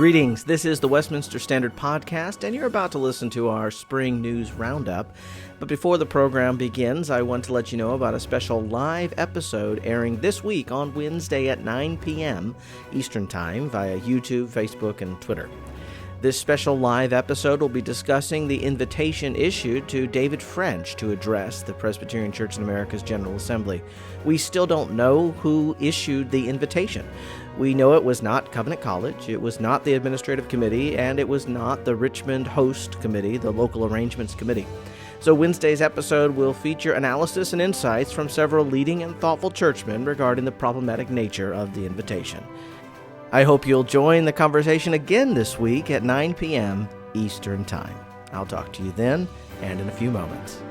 Greetings, this is the Westminster Standard Podcast, and you're about to listen to our Spring News Roundup. But before the program begins, I want to let you know about a special live episode airing this week on Wednesday at 9 p.m. Eastern Time via YouTube, Facebook, and Twitter. This special live episode will be discussing the invitation issued to David French to address the Presbyterian Church in America's General Assembly. We still don't know who issued the invitation. We know it was not Covenant College, it was not the Administrative Committee, and it was not the Richmond Host Committee, the Local Arrangements Committee. So Wednesday's episode will feature analysis and insights from several leading and thoughtful churchmen regarding the problematic nature of the invitation. I hope you'll join the conversation again this week at 9 p.m. Eastern Time. I'll talk to you then and in a few moments.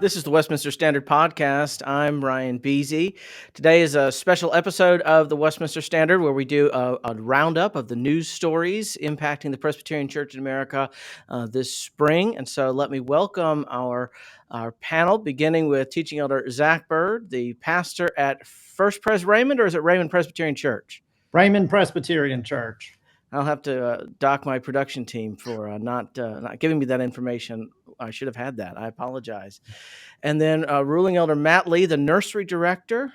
This is the Westminster Standard Podcast. I'm Ryan Biese. Today is a special episode of the Westminster Standard where we do a roundup of the news stories impacting the Presbyterian Church in America this spring. And so let me welcome our panel, beginning with Teaching Elder Zachery Byrd, the pastor at First Pres Raymond, or is it Raymond Presbyterian Church? Raymond Presbyterian Church. I'll have to dock my production team for not giving me that information. I should have had that. I apologize. And then Ruling Elder Matt Lee, the nursery director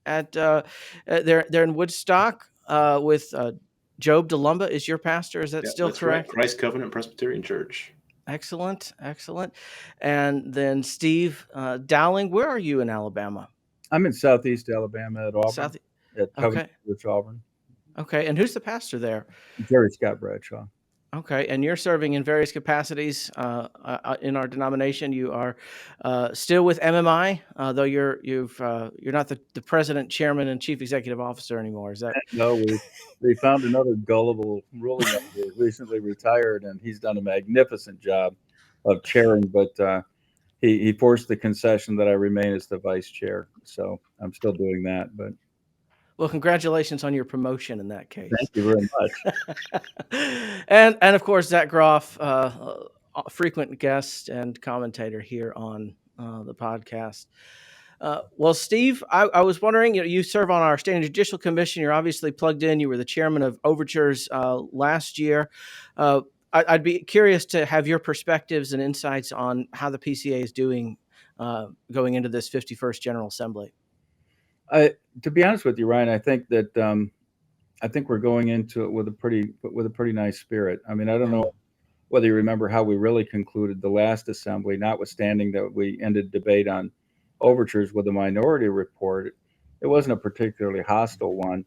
at they're in Woodstock with Job DeLumba is your pastor. Is that still correct? Right. Christ Covenant Presbyterian Church. Excellent. And then Steve Dowling, where are you in Alabama? I'm in Southeast Alabama at Auburn. At Covenant Church, Auburn. Okay, and who's the pastor there? Jerry Scott Bradshaw. Okay, and you're serving in various capacities in our denomination. You are still with MMI, though you're not the president, chairman, and chief executive officer anymore. Is that? No, we found another gullible ruling who recently retired, and he's done a magnificent job of chairing. But he forced the concession that I remain as the vice chair, so I'm still doing that. But. Well, congratulations on your promotion in that case. Thank you very much. and of course, Zack Groff, a frequent guest and commentator here on the podcast. Well, Steve, I was wondering, you serve on our Standing Judicial Commission. You're obviously plugged in. You were the chairman of Overtures last year. I'd be curious to have your perspectives and insights on how the PCA is doing going into this 51st General Assembly. To be honest with you, Ryan, I think that I think we're going into it with a pretty nice spirit. I mean, I don't know whether you remember how we really concluded the last assembly, notwithstanding that we ended debate on overtures with a minority report. It wasn't a particularly hostile one,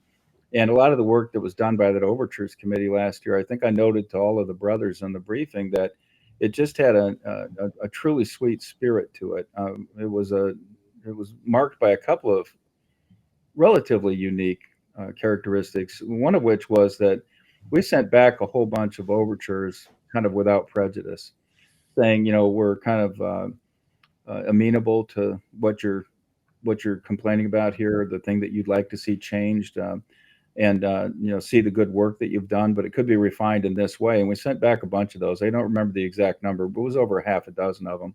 and a lot of the work that was done by that overtures committee last year, I think I noted to all of the brothers in the briefing that it just had a truly sweet spirit to it. It was marked by a couple of relatively unique characteristics, one of which was that we sent back a whole bunch of overtures kind of without prejudice, saying, we're kind of amenable to what you're complaining about here, the thing that you'd like to see changed, and see the good work that you've done, but it could be refined in this way. And we sent back a bunch of those. I don't remember the exact number, but it was over half a dozen of them.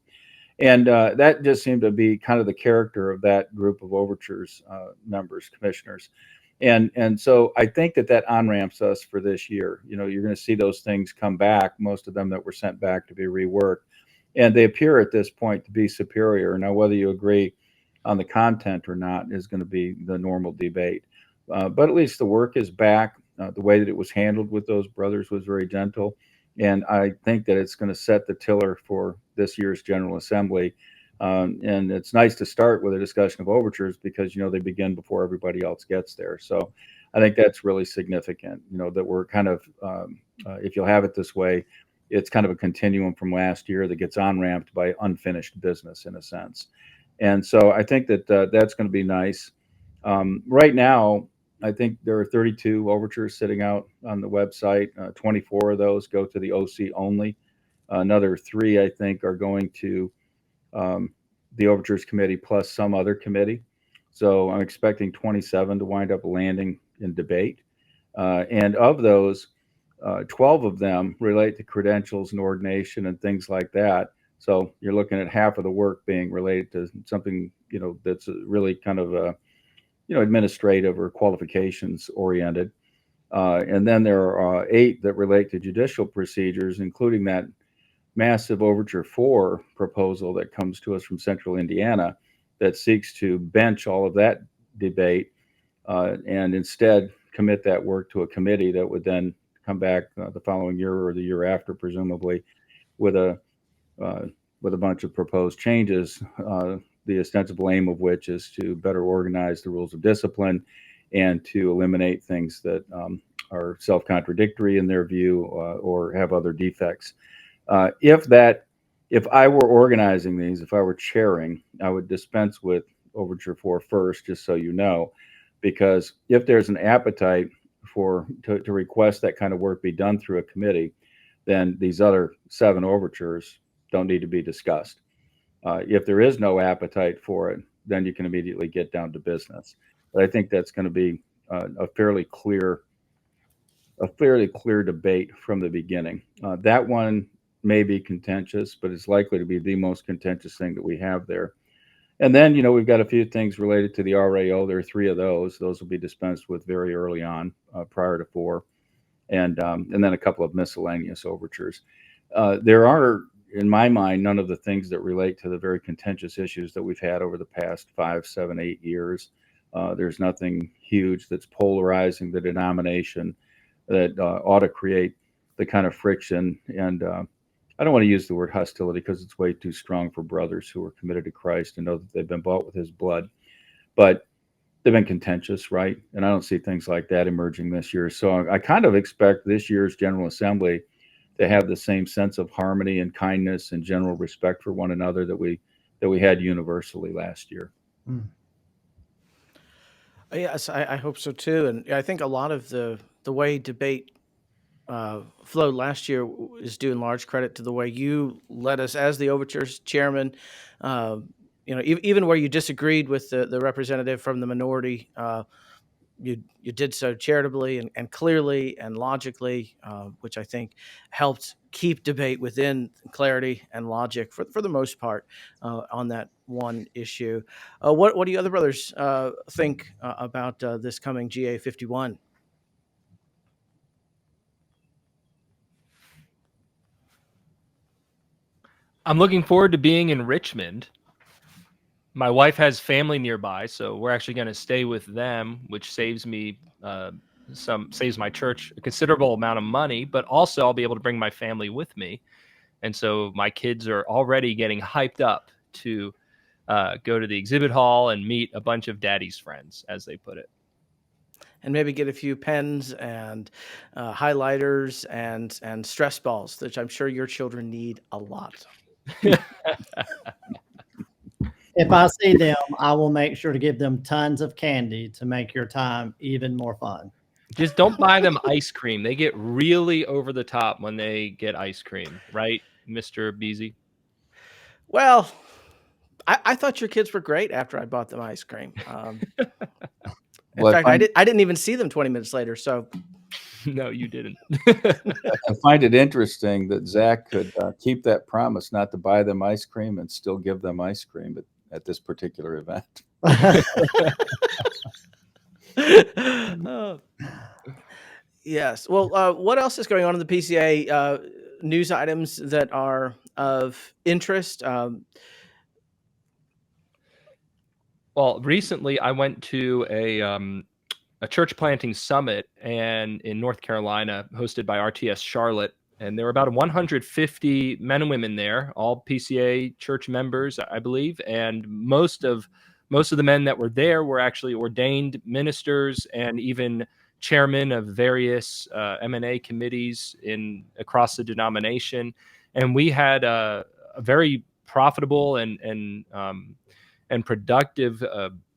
And that just seemed to be kind of the character of that group of overtures members, commissioners. And so I think that on-ramps us for this year. You're going to see those things come back, most of them that were sent back to be reworked. And they appear at this point to be superior. Now, whether you agree on the content or not is going to be the normal debate. But at least the work is back. The way that it was handled with those brothers was very gentle. And I think that it's going to set the tiller for this year's General Assembly. And it's nice to start with a discussion of overtures because, they begin before everybody else gets there. So I think that's really significant, that we're kind of, if you'll have it this way, it's kind of a continuum from last year that gets on-ramped by unfinished business in a sense. And so I think that that's going to be nice. Right now, I think there are 32 overtures sitting out on the website. 24 of those go to the OC only. Another 3, I think, are going to the Overtures Committee plus some other committee. So I'm expecting 27 to wind up landing in debate. And of those, 12 of them relate to credentials and ordination and things like that. So you're looking at half of the work being related to something, that's really kind of administrative or qualifications oriented. And then there are 8 that relate to judicial procedures, including that massive Overture 4 proposal that comes to us from Central Indiana that seeks to bench all of that debate and instead commit that work to a committee that would then come back the following year or the year after, presumably, with a bunch of proposed changes, the ostensible aim of which is to better organize the rules of discipline and to eliminate things that are self-contradictory in their view or have other defects. If I were organizing these, if I were chairing, I would dispense with Overture 4 first, just so you know, because if there's an appetite to request that kind of work be done through a committee, then these other 7 overtures don't need to be discussed. If there is no appetite for it, then you can immediately get down to business. But I think that's going to be a fairly clear debate from the beginning. That one may be contentious, but it's likely to be the most contentious thing that we have there. And then, we've got a few things related to the RAO. There are 3 of those. Those will be dispensed with very early on, prior to 4. And then a couple of miscellaneous overtures. There are, in my mind, none of the things that relate to the very contentious issues that we've had over the past 5, 7, 8 years. There's nothing huge that's polarizing the denomination that ought to create the kind of friction. And I don't want to use the word hostility because it's way too strong for brothers who are committed to Christ and know that they've been bought with his blood. But they've been contentious, right? And I don't see things like that emerging this year. So I kind of expect this year's General Assembly to have the same sense of harmony and kindness and general respect for one another that we had universally last year. Yes, I hope so too. And I think a lot of the way debate flowed last year is due in large credit to the way you led us as the Overtures chairman. Even where you disagreed with the representative from the minority, you did so charitably and clearly and logically, which I think helped keep debate within clarity and logic for the most part on that one issue. What do you other brothers think about this coming GA 51? I'm looking forward to being in Richmond. My wife has family nearby, so we're actually going to stay with them, which saves me saves my church a considerable amount of money, but also I'll be able to bring my family with me. And so my kids are already getting hyped up to go to the exhibit hall and meet a bunch of daddy's friends, as they put it. And maybe get a few pens and highlighters and stress balls, which I'm sure your children need a lot. If I see them, I will make sure to give them tons of candy to make your time even more fun. Just don't buy them ice cream. They get really over the top when they get ice cream, right, Mr. Biese? Well, I thought your kids were great after I bought them ice cream. In fact, I didn't even see them 20 minutes later. So, no, you didn't. I find it interesting that Zach could keep that promise not to buy them ice cream and still give them ice cream at this particular event. Yes. Well, what else is going on in the PCA news items that are of interest? Well, recently I went to a church planting summit in North Carolina, hosted by RTS Charlotte, and there were about 150 men and women there, all PCA church members, I believe, and most of the men that were there were actually ordained ministers and even chairmen of various M&A committees across the denomination, and we had a very profitable and productive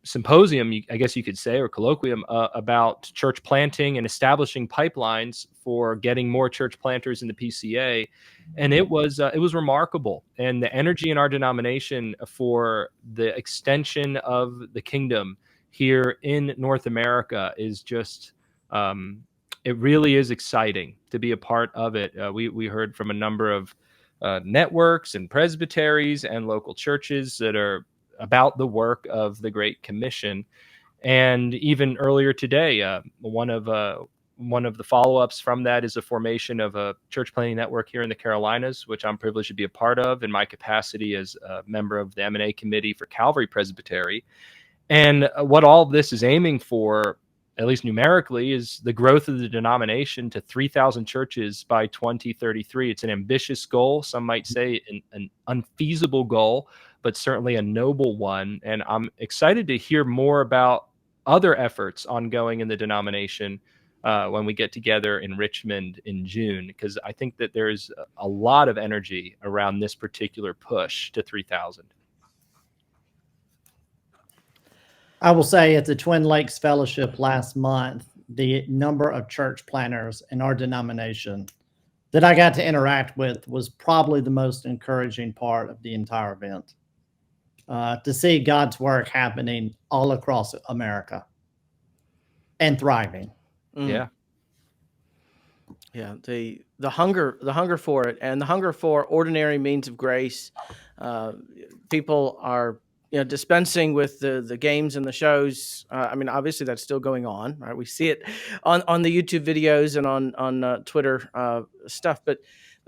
symposium, I guess you could say, or colloquium about church planting and establishing pipelines for getting more church planters in the PCA. And it was remarkable. And the energy in our denomination for the extension of the kingdom here in North America is just, it really is exciting to be a part of it. We heard from a number of networks and presbyteries and local churches that are about the work of the Great Commission. And even earlier today, one of the follow-ups from that is the formation of a church planting network here in the Carolinas, which I'm privileged to be a part of in my capacity as a member of the M&A committee for Calvary Presbytery. And what all of this is aiming for, at least numerically, is the growth of the denomination to 3,000 churches by 2033. It's an ambitious goal. Some might say an unfeasible goal, but certainly a noble one. And I'm excited to hear more about other efforts ongoing in the denomination when we get together in Richmond in June, because I think that there's a lot of energy around this particular push to 3,000. I will say at the Twin Lakes Fellowship last month, the number of church planners in our denomination that I got to interact with was probably the most encouraging part of the entire event. To see God's work happening all across America and thriving. Yeah. Yeah, the hunger for it, and the hunger for ordinary means of grace. People are dispensing with the games and the shows. I mean, obviously that's still going on, right? We see it on the YouTube videos and on Twitter stuff, but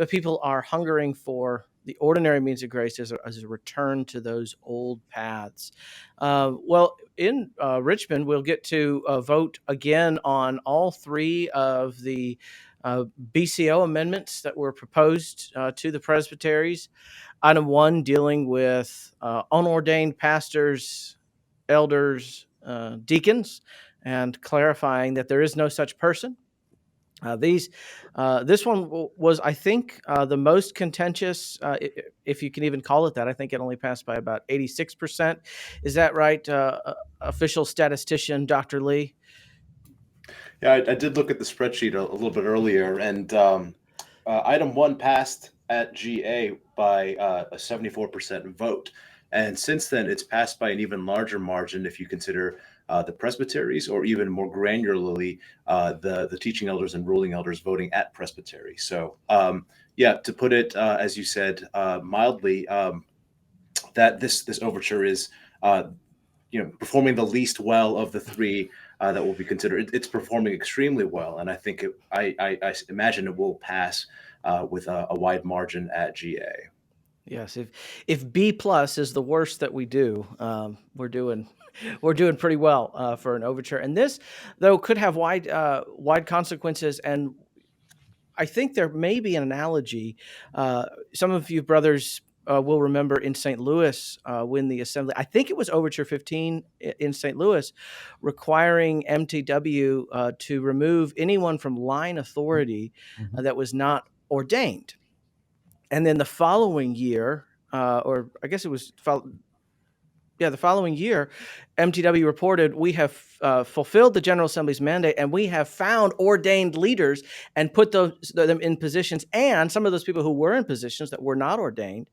people are hungering for the ordinary means of grace as a return to those old paths. Well, in Richmond, we'll get to vote again on all three of the BCO amendments that were proposed to the presbyteries. Item 1 dealing with unordained pastors, elders, deacons, and clarifying that there is no such person. This one was, I think, the most contentious, if you can even call it that. I think it only passed by about 86%. Is that right, official statistician Dr. Lee? Yeah, I did look at the spreadsheet a little bit earlier, and item 1 passed at GA by a 74% vote. And since then, it's passed by an even larger margin if you consider the presbyteries, or even more granularly, the teaching elders and ruling elders voting at presbytery. So, to put it, as you said, mildly, that this overture is, performing the least well of the three that will be considered. It's performing extremely well, and I think I imagine it will pass with a wide margin at GA. Yes, if B plus is the worst that we do, we're doing pretty well for an overture. And this, though, could have wide consequences. And I think there may be an analogy. Some of you brothers will remember in St. Louis when the assembly, I think it was Overture 15 in St. Louis, requiring MTW to remove anyone from line authority that was not ordained. And then the following year, or I guess it was the following year, MTW reported, we have fulfilled the General Assembly's mandate, and we have found ordained leaders and put them in positions. And some of those people who were in positions that were not ordained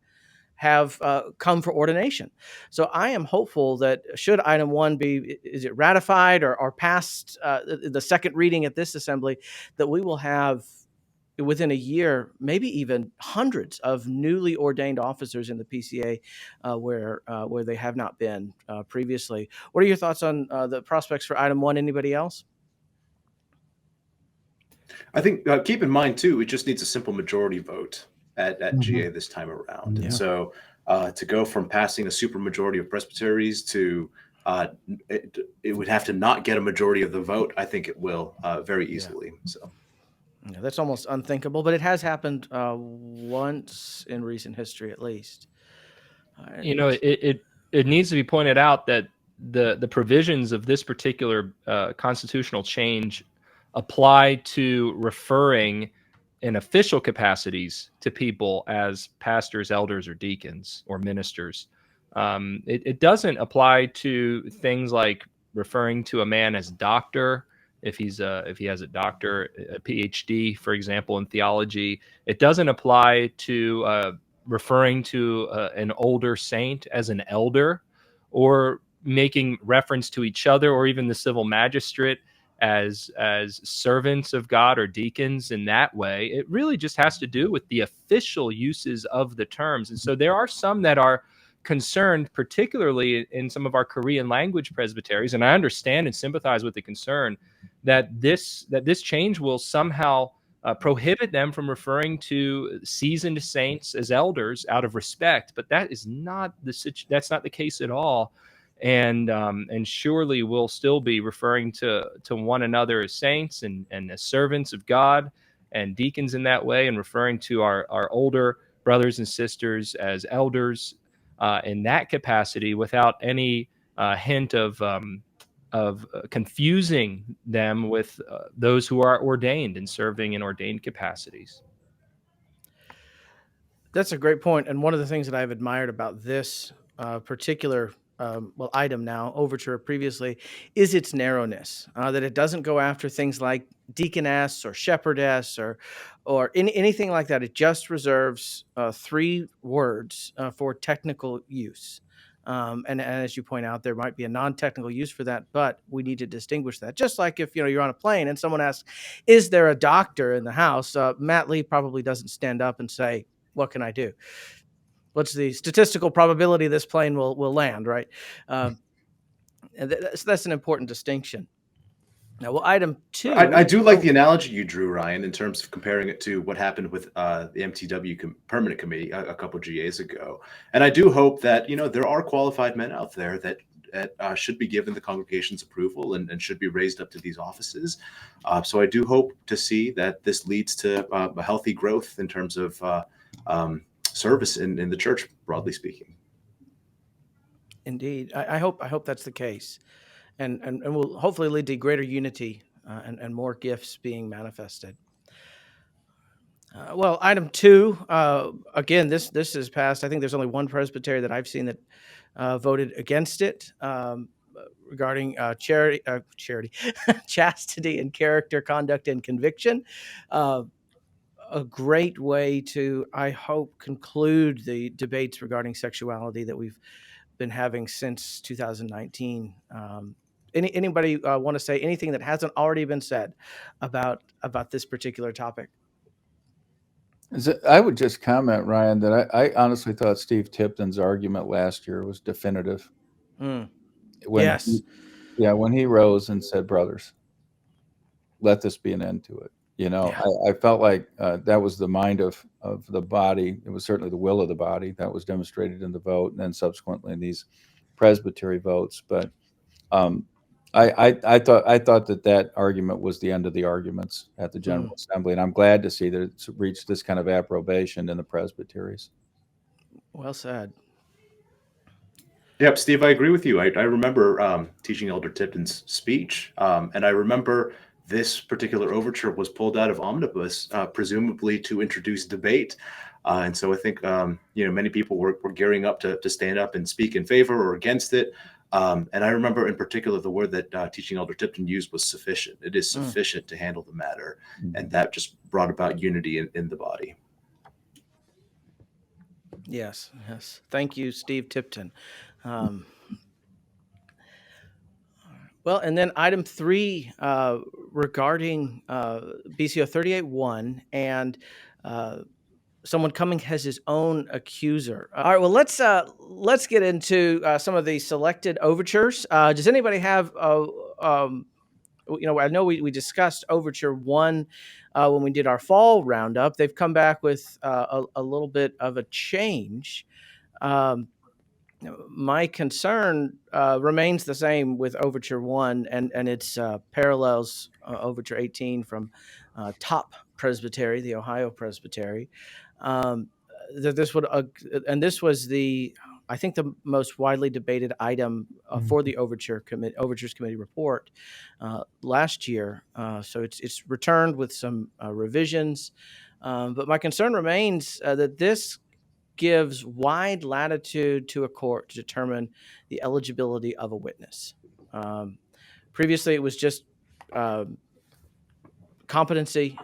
have come for ordination. So I am hopeful that should item 1 be, is it ratified or passed the second reading at this assembly, that we will have within a year, maybe even hundreds of newly ordained officers in the PCA where they have not been previously. What are your thoughts on the prospects for item 1? Anybody else? I think keep in mind too, it just needs a simple majority vote at GA this time around. Yeah. And so to go from passing a supermajority of presbyteries to it would have to not get a majority of the vote. I think it will very easily. So. Yeah, that's almost unthinkable, but it has happened once in recent history, at least. It needs to be pointed out that the provisions of this particular constitutional change apply to referring in official capacities to people as pastors, elders, or deacons or ministers. It doesn't apply to things like referring to a man as doctor if he has a doctor, a PhD, for example, in theology. It doesn't apply to referring to an older saint as an elder, or making reference to each other or even the civil magistrate as servants of God or deacons in that way. It really just has to do with the official uses of the terms. And so there are some that are concerned, particularly in some of our Korean language presbyteries, and I understand and sympathize with the concern that this change will somehow prohibit them from referring to seasoned saints as elders out of respect. But that is not that's not the case at all. And surely we'll still be referring to one another as saints and as servants of God and deacons in that way, and referring to our older brothers and sisters as elders in that capacity, without any hint of confusing them with those who are ordained and serving in ordained capacities. That's a great point. And one of the things that I've admired about this particular item now, Overture previously, is its narrowness, that it doesn't go after things like deaconess or shepherdess or anything like that. It just reserves 3 words for technical use. And as you point out, there might be a non-technical use for that, but we need to distinguish that. Just like if you're on a plane and someone asks, "Is there a doctor in the house?" Matt Lee probably doesn't stand up and say, "What can I do? What's the statistical probability this plane will land?" Right? And that's an important distinction. Now, well, item 2. I do like the analogy you drew, Ryan, in terms of comparing it to what happened with the MTW Permanent Committee a couple GAs ago. And I do hope that there are qualified men out there that should be given the congregation's approval and should be raised up to these offices. So I do hope to see that this leads to a healthy growth in terms of service in the church, broadly speaking. Indeed, I hope that's the case, and will hopefully lead to greater unity and more gifts being manifested. Well, item 2, again, this is passed. I think there's only one presbytery that I've seen that voted against it, regarding charity, chastity and character, conduct and conviction. A great way to, I hope, conclude the debates regarding sexuality that we've been having since 2019. Anybody want to say anything that hasn't already been said about this particular topic? I would just comment, Ryan, that I honestly thought Steve Tipton's argument last year was definitive. Yes. When he rose and said, "Brothers, let this be an end to it." Yeah. I felt like that was the mind of the body. It was certainly the will of the body that was demonstrated in the vote, and then subsequently in these presbytery votes. But I thought that argument was the end of the arguments at the General Assembly, and I'm glad to see that it's reached this kind of approbation in the presbyteries. Well said. Yep, Steve, I agree with you. I remember teaching Elder Tipton's speech, and I remember this particular overture was pulled out of omnibus, presumably to introduce debate. And so I think many people were gearing up to stand up and speak in favor or against it. And I remember in particular the word that teaching Elder Tipton used was sufficient. It is sufficient to handle the matter, and that just brought about unity in the body. Yes. Thank you, Steve Tipton. Well, and then item 3 regarding BCO 38.1 and someone coming as his own accuser. All right, well, let's get into some of the selected overtures. Does anybody have? I know we discussed Overture 1 when we did our fall roundup. They've come back with a little bit of a change. My concern remains the same with Overture 1 and its parallels, Overture 18 from Top Presbytery, the Ohio Presbytery. This would, and this was the I think, the most widely debated item for the Overtures Committee report last year. So it's returned with some revisions. But my concern remains that this gives wide latitude to a court to determine the eligibility of a witness. Previously, it was just competency,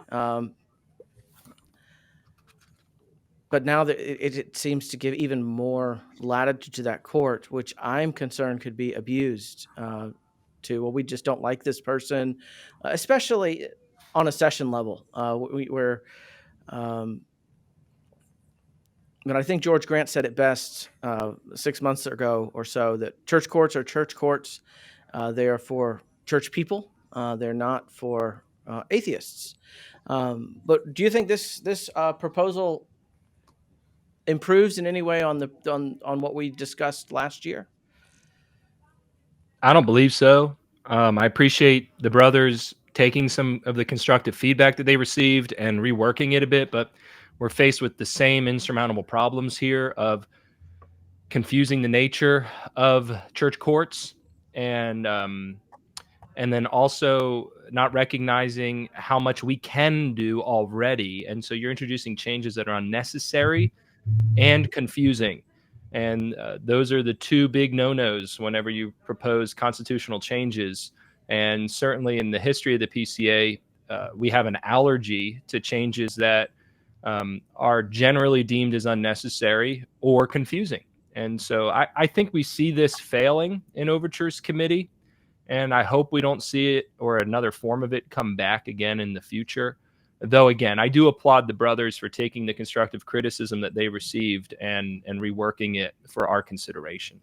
but now that it seems to give even more latitude to that court, which I'm concerned could be abused well, we just don't like this person, especially on a session level. But I think George Grant said it best 6 months ago or so, that church courts are church courts. They are for church people. They're not for atheists. But do you think this proposal improves in any way on what we discussed last year? I don't believe so. I appreciate the brothers taking some of the constructive feedback that they received and reworking it a bit, but we're faced with the same insurmountable problems here of confusing the nature of church courts, and then also not recognizing how much we can do already. And so you're introducing changes that are unnecessary and confusing. And those are the two big no-nos whenever you propose constitutional changes. And certainly in the history of the PCA, we have an allergy to changes that are generally deemed as unnecessary or confusing. And so I think we see this failing in Overtures Committee, and I hope we don't see it or another form of it come back again in the future. Though, again, I do applaud the brothers for taking the constructive criticism that they received and reworking it for our consideration.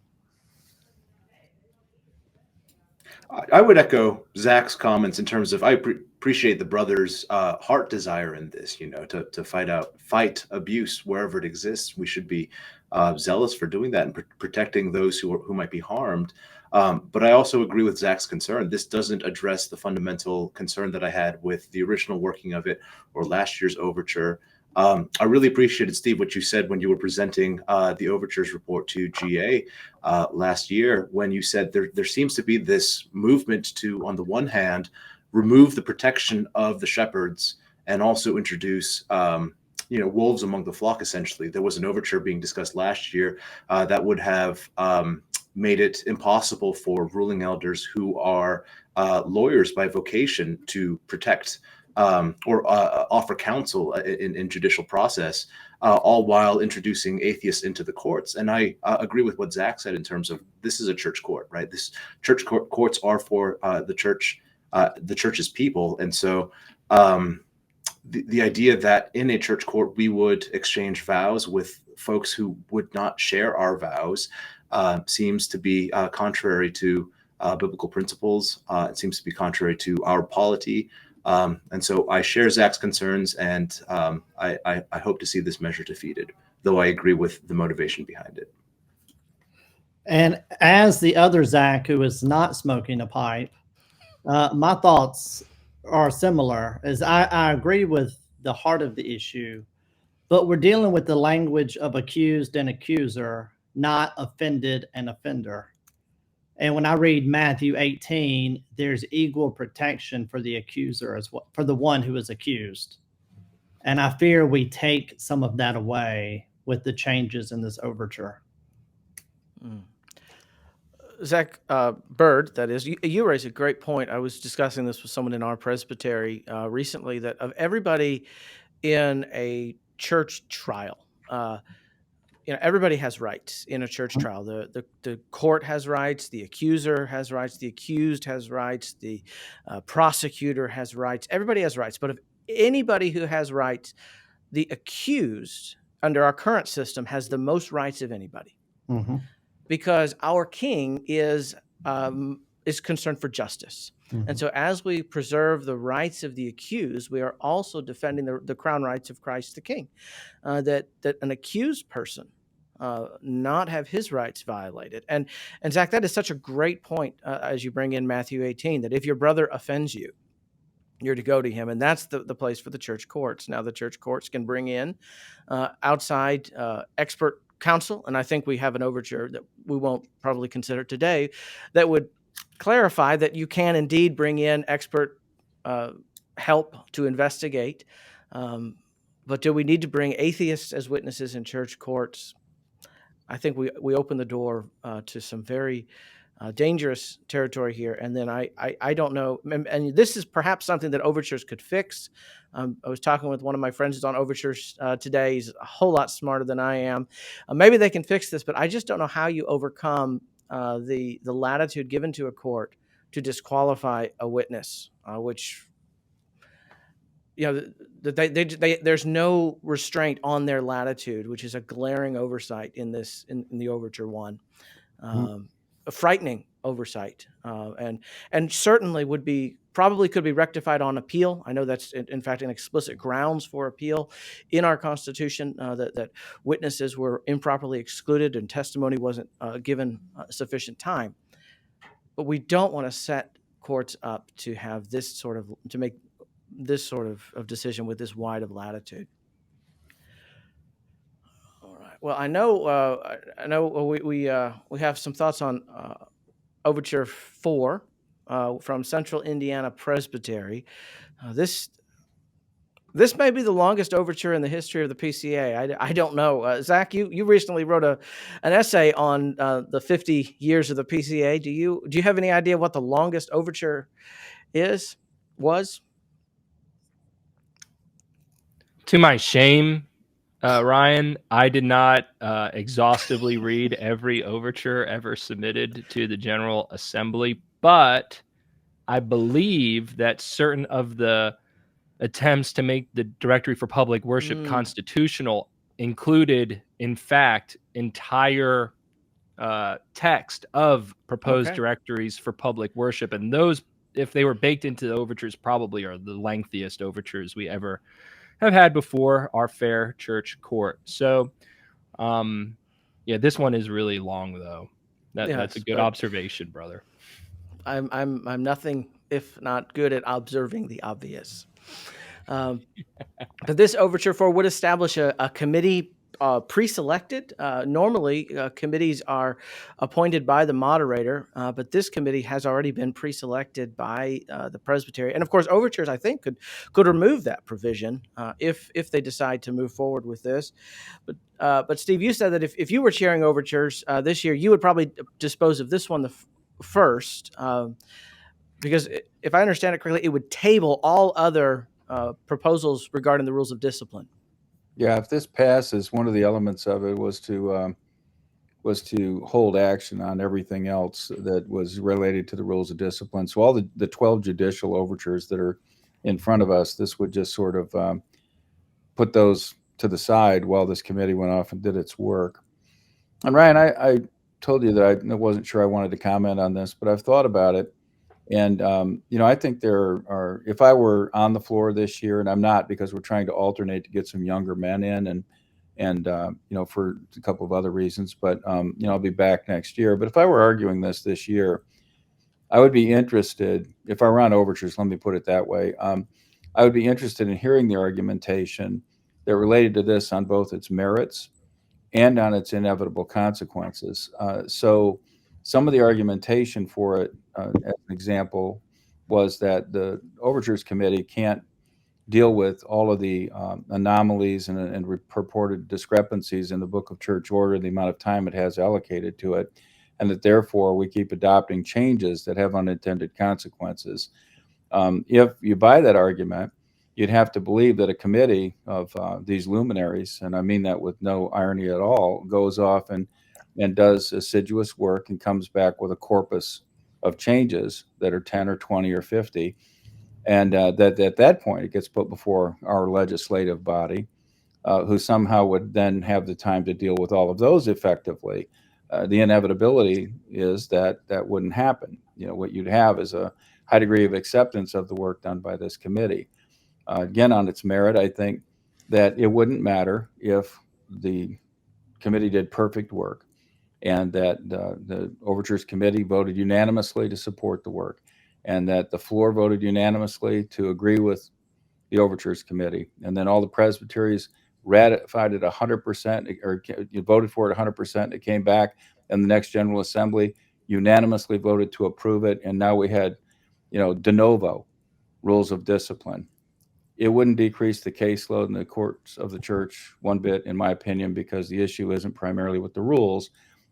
I would echo Zach's comments in terms of I appreciate the brothers' heart desire in this, to fight abuse wherever it exists. We should be zealous for doing that and protecting those who might be harmed. But I also agree with Zach's concern. This doesn't address the fundamental concern that I had with the original working of it or last year's overture. I really appreciated, Steve, what you said when you were presenting the Overtures report to GA last year, when you said there seems to be this movement to, on the one hand, remove the protection of the shepherds and also introduce wolves among the flock, essentially. There was an overture being discussed last year that would have made it impossible for ruling elders who are lawyers by vocation to protect or offer counsel in judicial process, all while introducing atheists into the courts. And I agree with what Zach said in terms of this is a church court, right? This church courts are for the church's people. And so the idea that in a church court we would exchange vows with folks who would not share our vows seems to be contrary to biblical principles. It seems to be contrary to our polity. And so I share Zach's concerns, and I hope to see this measure defeated, though I agree with the motivation behind it. And as the other Zach who is not smoking a pipe, my thoughts are similar, as I agree with the heart of the issue, but we're dealing with the language of accused and accuser, not offended and offender. And when I read Matthew 18, there's equal protection for the accuser as well, for the one who is accused. And I fear we take some of that away with the changes in this overture. Zack Byrd, that is, you raise a great point. I was discussing this with someone in our presbytery recently, that of everybody in a church trial, everybody has rights in a church trial. The court has rights, the accuser has rights, the accused has rights, the prosecutor has rights. Everybody has rights. But of anybody who has rights, the accused under our current system has the most rights of anybody. Mm-hmm. Because our king is concerned for justice. Mm-hmm. And so as we preserve the rights of the accused, we are also defending the crown rights of Christ the King, that an accused person not have his rights violated. And Zach, that is such a great point as you bring in Matthew 18, that if your brother offends you, you're to go to him. And that's the place for the church courts. Now, the church courts can bring in outside expert counsel, and I think we have an overture that we won't probably consider today, that would clarify that you can indeed bring in expert help to investigate. But do we need to bring atheists as witnesses in church courts? I think we open the door to some very dangerous territory here. And then I don't know. And this is perhaps something that Overtures could fix. I was talking with one of my friends who's on Overtures today. He's a whole lot smarter than I am. Maybe they can fix this, but I just don't know how you overcome the latitude given to a court to disqualify a witness, which, there's no restraint on their latitude, which is a glaring oversight in the Overture one. A frightening oversight, and certainly probably could be rectified on appeal. I know that's in fact an explicit grounds for appeal in our Constitution, that witnesses were improperly excluded and testimony wasn't given sufficient time. But we don't want to set courts up to have to make this sort of decision with this wide of latitude. All right. Well, I know we have some thoughts on Overture 4 from Central Indiana Presbytery. This may be the longest overture in the history of the PCA. I don't know. Zach, you recently wrote an essay on the 50 years of the PCA. Do you have any idea what the longest overture was? To my shame, Ryan, I did not exhaustively read every overture ever submitted to the General Assembly, but I believe that certain of the attempts to make the Directory for Public Worship constitutional included, in fact, entire text of proposed directories for public worship. And those, if they were baked into the overtures, probably are the lengthiest overtures we ever have had before our fair church court. So, this one is really long, though. That's a good observation, brother. I'm nothing if not good at observing the obvious. But this Overture 4 would establish a committee pre-selected. Normally, committees are appointed by the moderator, but this committee has already been pre-selected by the presbytery. And of course, Overtures, I think, could remove that provision if they decide to move forward with this. But Steve, you said that if you were chairing Overtures this year, you would probably dispose of this one first, because if I understand it correctly, it would table all other proposals regarding the rules of discipline. Yeah, if this passes, one of the elements of it was to hold action on everything else that was related to the rules of discipline. So all the 12 judicial overtures that are in front of us, this would just sort of put those to the side while this committee went off and did its work. And Ryan, I told you that I wasn't sure I wanted to comment on this, but I've thought about it. And, I think there are, if I were on the floor this year, and I'm not because we're trying to alternate to get some younger men in and for a couple of other reasons, but, I'll be back next year. But if I were arguing this year, I would be interested, if I were on Overtures, let me put it that way. I would be interested in hearing the argumentation that related to this on both its merits and on its inevitable consequences. So some of the argumentation for it, as an example, was that the Overtures Committee can't deal with all of the anomalies and purported discrepancies in the Book of Church Order, the amount of time it has allocated to it, and that therefore we keep adopting changes that have unintended consequences. If you buy that argument, you'd have to believe that a committee of these luminaries, and I mean that with no irony at all, goes off and does assiduous work and comes back with a corpus of changes that are 10 or 20 or 50. And that at that point, it gets put before our legislative body, who somehow would then have the time to deal with all of those effectively. The inevitability is that wouldn't happen. What you'd have is a high degree of acceptance of the work done by this committee. Again, on its merit, I think that it wouldn't matter if the committee did perfect work and that the Overtures Committee voted unanimously to support the work and that the floor voted unanimously to agree with the Overtures Committee. And then all the presbyteries ratified it 100%, or you voted for it 100%. It came back, and the next General Assembly unanimously voted to approve it. And now we had, de novo rules of discipline. It wouldn't decrease the caseload in the courts of the church one bit, in my opinion, because the issue isn't primarily with the rules.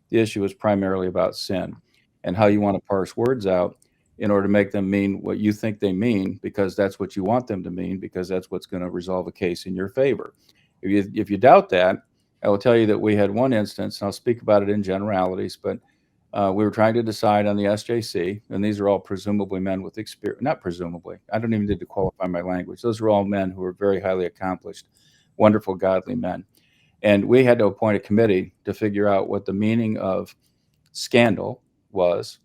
The issue is primarily about sin and how you want to parse words out in order to make them mean what you think they mean, because that's what you want them to mean, because that's what's going to resolve a case in your favor. If you doubt that, I will tell you that we had one instance, and I'll speak about it in generalities, but we were trying to decide on the SJC, and these are all presumably men with experience. Not presumably. I don't even need to qualify my language. Those are all men who are very highly accomplished, wonderful, godly men. And we had to appoint a committee to figure out what the meaning of scandal was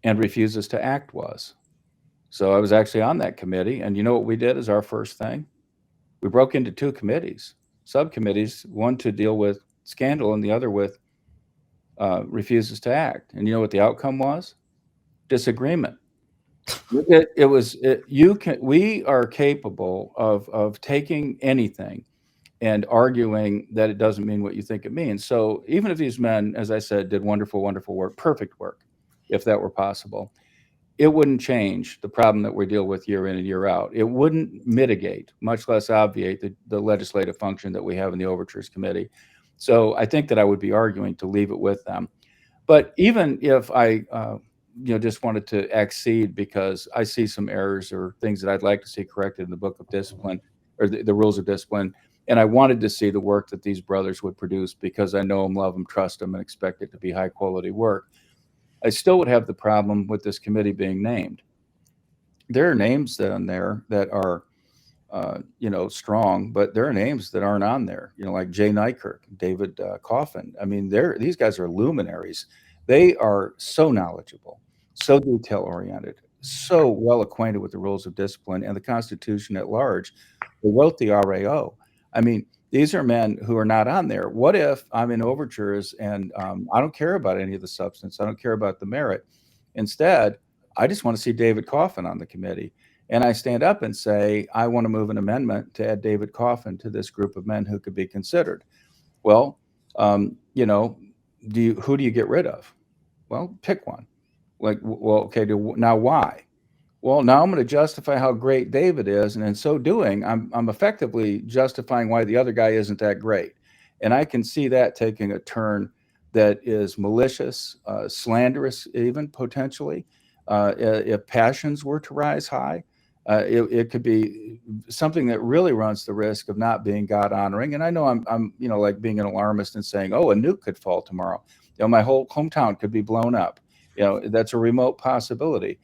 and refuses to act was. So I was actually on that committee, and you know what we did as our first thing? We broke into two committees, subcommittees, one to deal with scandal and the other with refuses to act. And you know what the outcome was? Disagreement. We are capable of taking anything and arguing that it doesn't mean what you think it means. So even if these men, as I said, did wonderful, wonderful work, perfect work, if that were possible, it wouldn't change the problem that we deal with year in and year out. It wouldn't mitigate, much less obviate, the legislative function that we have in the Overtures Committee. So I think that I would be arguing to leave it with them. But even if I just wanted to accede because I see some errors or things that I'd like to see corrected in the Book of Discipline, or the Rules of Discipline, and I wanted to see the work that these brothers would produce because I know them, love them, trust them, and expect it to be high quality work, I still would have the problem with this committee being named. There are names on there that are, strong, but there are names that aren't on there, like Jay Nykirk, David Coffin. I mean, these guys are luminaries. They are so knowledgeable, so detail oriented, so well acquainted with the rules of discipline and the Constitution at large. They wrote the RAO. I mean, these are men who are not on there. What if I'm in Overtures and I don't care about any of the substance? I don't care about the merit. Instead, I just want to see David Coffin on the committee. And I stand up and say, I want to move an amendment to add David Coffin to this group of men who could be considered. Well, who do you get rid of? Well, pick one. Okay, now why? Well, now I'm going to justify how great David is, and in so doing, I'm effectively justifying why the other guy isn't that great. And I can see that taking a turn that is malicious, slanderous, even potentially. If passions were to rise high, it could be something that really runs the risk of not being God honoring. And I know I'm like being an alarmist and saying, oh, a nuke could fall tomorrow. My whole hometown could be blown up. That's a remote possibility,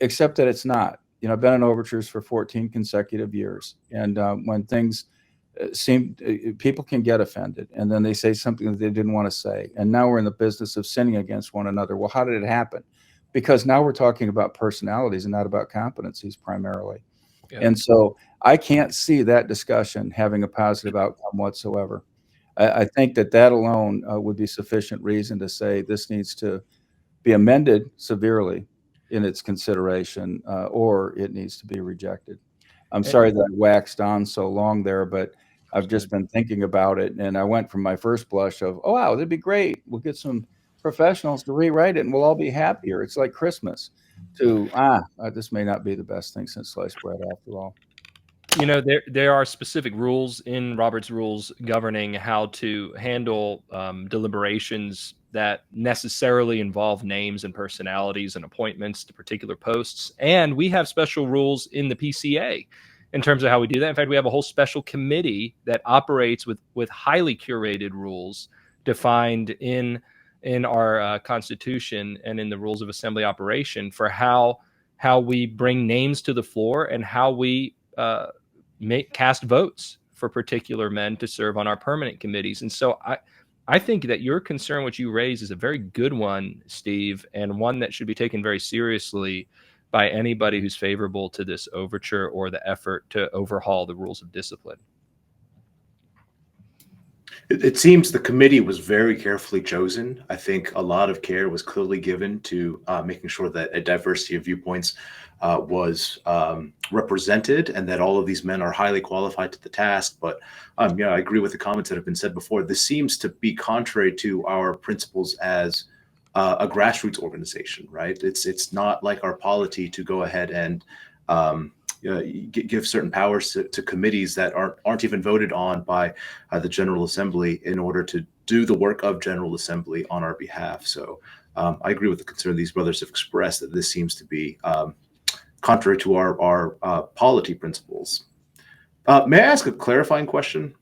except that it's not. I've been in Overtures for 14 consecutive years. And when things people can get offended and then they say something that they didn't want to say. And now we're in the business of sinning against one another. Well, how did it happen? Because now we're talking about personalities and not about competencies primarily. Yeah. And so I can't see that discussion having a positive outcome whatsoever. I think that alone would be sufficient reason to say this needs to be amended severely in its consideration, or it needs to be rejected. I'm sorry that I waxed on so long there, but I've just been thinking about it. And I went from my first blush of, oh, wow, that'd be great. We'll get some professionals to rewrite it and we'll all be happier. It's like Christmas, to this may not be the best thing since sliced bread after all. There are specific rules in Robert's rules governing how to handle deliberations that necessarily involve names and personalities and appointments to particular posts. And we have special rules in the PCA in terms of how we do that. In fact, we have a whole special committee that operates with highly curated rules defined in our Constitution and in the rules of assembly operation for how we bring names to the floor and how we cast votes for particular men to serve on our permanent committees. And so I think that your concern, which you raise, is a very good one, Steve, and one that should be taken very seriously by anybody who's favorable to this overture or the effort to overhaul the rules of discipline. It seems the committee was very carefully chosen. I think a lot of care was clearly given to making sure that a diversity of viewpoints was represented, and that all of these men are highly qualified to the task. But yeah, I agree with the comments that have been said before. This seems to be contrary to our principles as a grassroots organization, right? It's not like our polity to go ahead and give certain powers to committees that aren't even voted on by the General Assembly in order to do the work of General Assembly on our behalf. So I agree with the concern these brothers have expressed that this seems to be contrary to our polity principles. May I ask a clarifying question?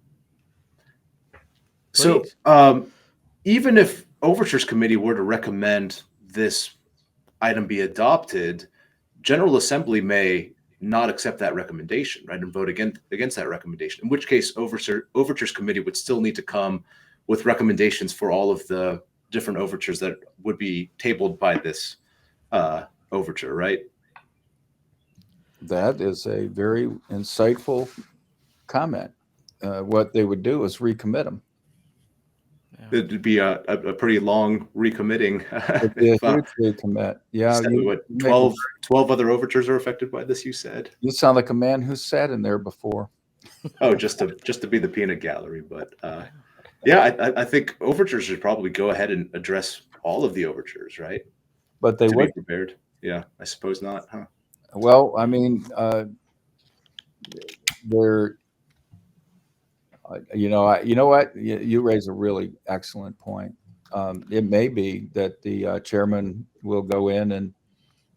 Please. So even if Overtures Committee were to recommend this item be adopted, General Assembly may not accept that recommendation, right, and vote against that recommendation, in which case Overtures Committee would still need to come with recommendations for all of the different overtures that would be tabled by this overture, right? That is a very insightful comment. What they would do is recommit them. It'd be a pretty long recommitting. It'd be a huge recommit. Yeah, what, 12 other overtures are affected by this, you said? You sound like a man who's sat in there before. Oh, just to be the peanut gallery. But yeah, I think overtures should probably go ahead and address all of the overtures, right? But they To would be prepared. Yeah, I suppose not, huh? Well, I mean, they're, you know what? You raise a really excellent point. It may be that the chairman will go in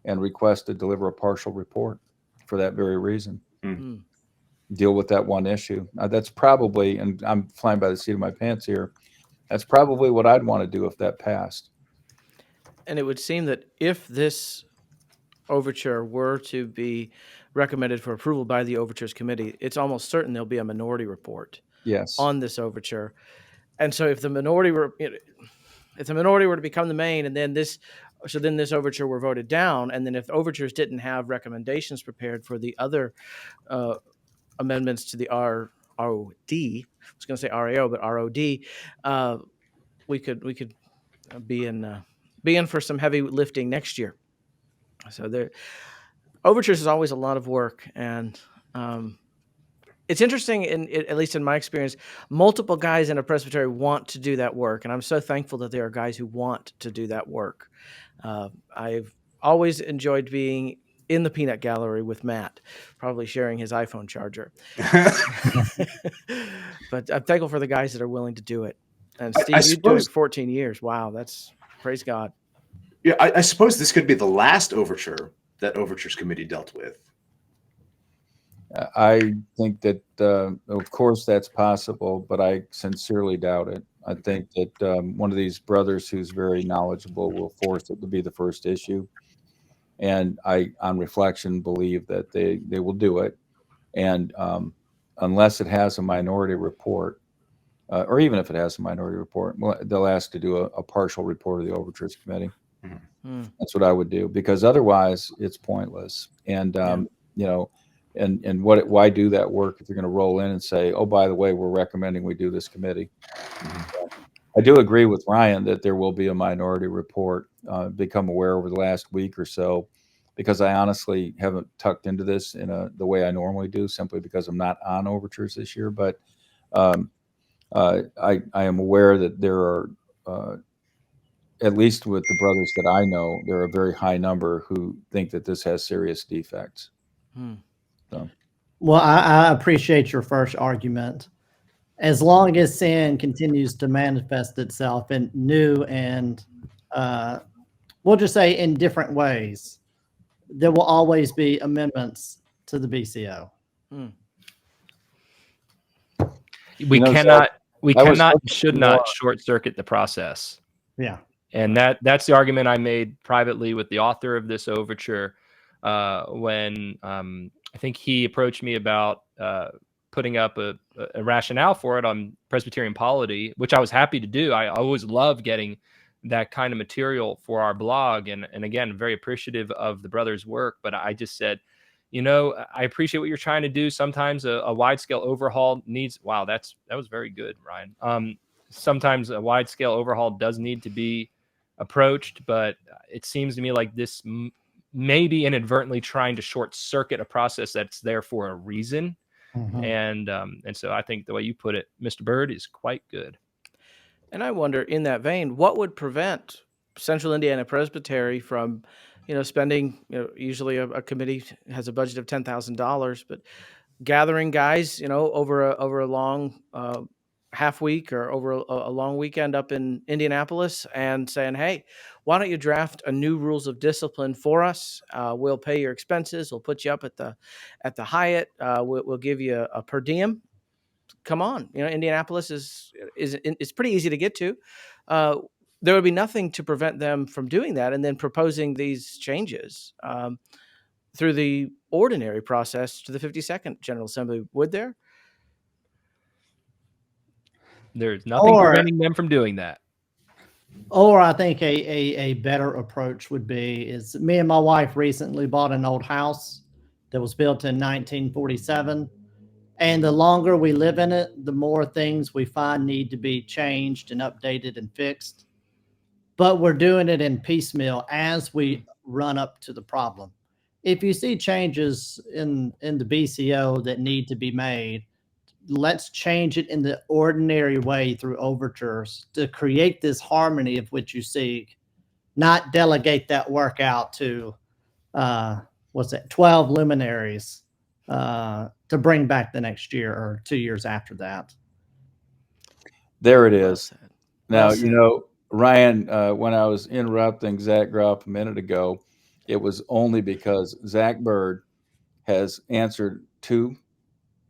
and request to deliver a partial report for that very reason. Mm. Deal with that one issue. That's probably, and I'm flying by the seat of my pants here, that's probably what I'd want to do if that passed. And it would seem that if this overture were to be recommended for approval by the Overtures Committee, it's almost certain there'll be a minority report Yes. on this overture. And so if the minority were to become the main, and then this overture were voted down, and then if the overtures didn't have recommendations prepared for the other amendments to the ROD, I was going to say RAO, but ROD, we could be in for some heavy lifting next year. So there, overtures is always a lot of work, and it's interesting. At least in my experience, multiple guys in a presbytery want to do that work, and I'm so thankful that there are guys who want to do that work. I've always enjoyed being in the peanut gallery with Matt, probably sharing his iPhone charger. But I'm thankful for the guys that are willing to do it. And Steve, you've been doing it 14 years. Wow, that's praise God. Yeah, I suppose this could be the last overture that Overtures Committee dealt with. I think that, of course, that's possible, but I sincerely doubt it. I think that one of these brothers who's very knowledgeable will force it to be the first issue. And I, on reflection, believe that they will do it. And unless it has a minority report, or even if it has a minority report, well, they'll ask to do a partial report of the Overtures Committee. Mm-hmm. That's what I would do, because otherwise it's pointless. And, you know, and why do that work if you're going to roll in and say, oh, by the way, we're recommending we do this committee? I do agree with Ryan that there will be a minority report. Become aware over the last week or so, because I honestly haven't tucked into this in the way I normally do, simply because I'm not on overtures this year. But I am aware that there are, at least with the brothers that I know, there are a very high number who think that this has serious defects. So. Well, I appreciate your first argument. As long as sin continues to manifest itself in new and, we'll just say in different ways, there will always be amendments to the BCO. We cannot and should not short circuit the process. Yeah. And that's the argument I made privately with the author of this overture when I think he approached me about putting up a rationale for it on Presbyterian polity, which I was happy to do. I always love getting that kind of material for our blog. And again, very appreciative of the brothers' work. But I just said, I appreciate what you're trying to do. Sometimes a wide scale overhaul needs. Wow, that was very good, Ryan. Sometimes a wide scale overhaul does need to be approached, but it seems to me like this may be inadvertently trying to short circuit a process that's there for a reason. And so I think the way you put it, Mr. Byrd, is quite good. And I wonder, in that vein, what would prevent Central Indiana Presbytery from, spending, usually a committee has a budget of $10,000, but gathering guys, over a long half week or over a long weekend up in Indianapolis and saying, hey, why don't you draft a new rules of discipline for us? We'll pay your expenses. We'll put you up at the Hyatt. We'll give you a per diem. Come on, Indianapolis is pretty easy to get to. There would be nothing to prevent them from doing that and then proposing these changes through the ordinary process to the 52nd General Assembly, would there? There's nothing preventing them from doing that. Or I think a better approach would be is me and my wife recently bought an old house that was built in 1947. And the longer we live in it, the more things we find need to be changed and updated and fixed. But we're doing it in piecemeal as we run up to the problem. If you see changes in the BCO that need to be made, let's change it in the ordinary way through overtures to create this harmony of which you seek, not delegate that work out to 12 luminaries to bring back the next year or 2 years after that. There it is. Now, Ryan, when I was interrupting Zack Groff a minute ago, it was only because Zack Byrd has answered 2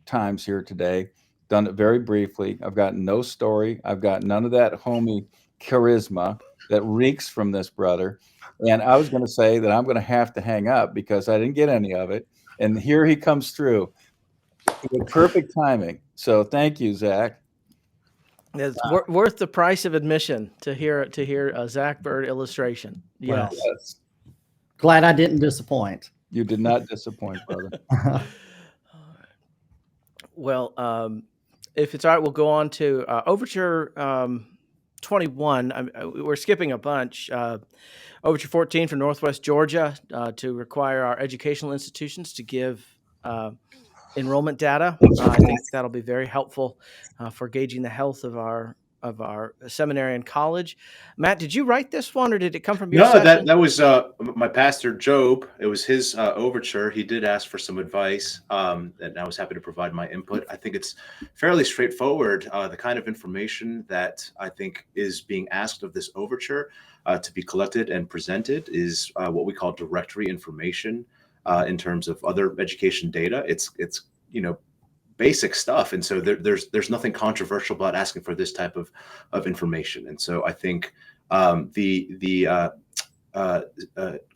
times here today, done it very briefly. I've got no story. I've got none of that homey charisma that reeks from this brother. And I was going to say that I'm going to have to hang up because I didn't get any of it. And here he comes through with perfect timing. So thank you, Zack. It's worth the price of admission to hear a Zack Byrd illustration. Yes. Well, yes. Glad I didn't disappoint. You did not disappoint, brother. Well, if it's all right, we'll go on to Overture 21. We're skipping a bunch. Overture 14 from Northwest Georgia to require our educational institutions to give enrollment data. I think that'll be very helpful for gauging the health of our seminary and college. Matt, did you write this one, or did it come from your session? That was my pastor, Job. It was his overture. He did ask for some advice, and I was happy to provide my input. I think it's fairly straightforward. The kind of information that I think is being asked of this overture to be collected and presented is what we call directory information in terms of other education data. It's basic stuff, and so there's nothing controversial about asking for this type of information. And so I think the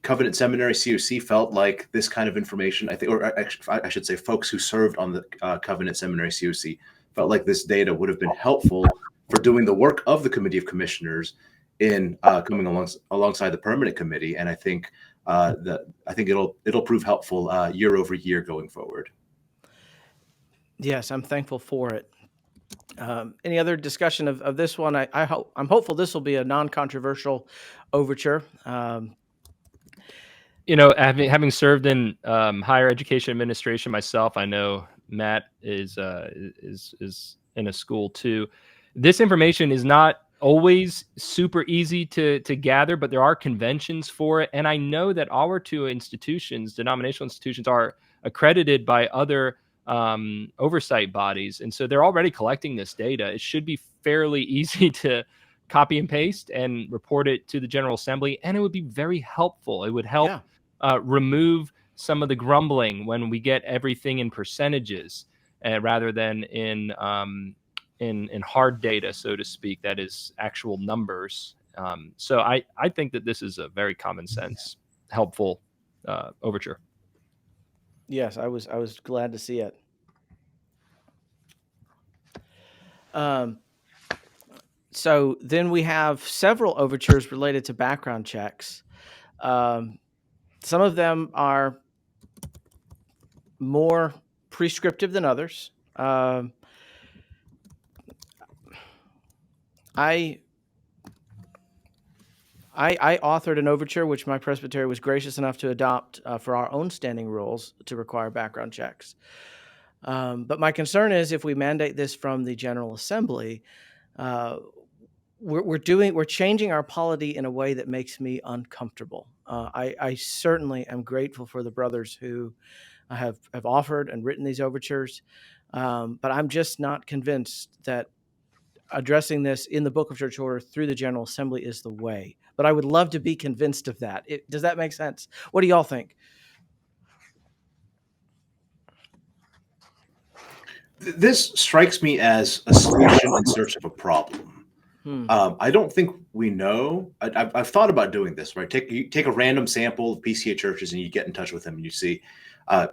Covenant Seminary COC felt like this kind of information, I should say folks who served on the Covenant Seminary COC felt like this data would have been helpful for doing the work of the Committee of Commissioners in coming alongside the permanent committee. And I think it'll prove helpful year over year going forward. Yes, I'm thankful for it. Any other discussion of this one? I'm hopeful this will be a non-controversial overture. Having served in higher education administration myself, I know Matt is in a school too. This information is not always super easy to gather, but there are conventions for it. And I know that our 2 institutions, denominational institutions, are accredited by other oversight bodies. And so they're already collecting this data. It should be fairly easy to copy and paste and report it to the General Assembly. And it would be very helpful. It would help remove some of the grumbling when we get everything in percentages rather than in hard data, so to speak, that is actual numbers. So I think that this is a very common sense, helpful overture. Yes, I was glad to see it. So then we have several overtures related to background checks. Some of them are more prescriptive than others. I authored an overture, which my presbytery was gracious enough to adopt for our own standing rules to require background checks. But my concern is if we mandate this from the General Assembly, we're changing our polity in a way that makes me uncomfortable. I certainly am grateful for the brothers who have offered and written these overtures, but I'm just not convinced that addressing this in the Book of Church Order through the General Assembly is the way. But I would love to be convinced of that. Does that make sense? What do y'all think? This strikes me as a solution in search of a problem. I don't think we know. I've thought about doing this, right? You take a random sample of PCA churches and you get in touch with them and you see,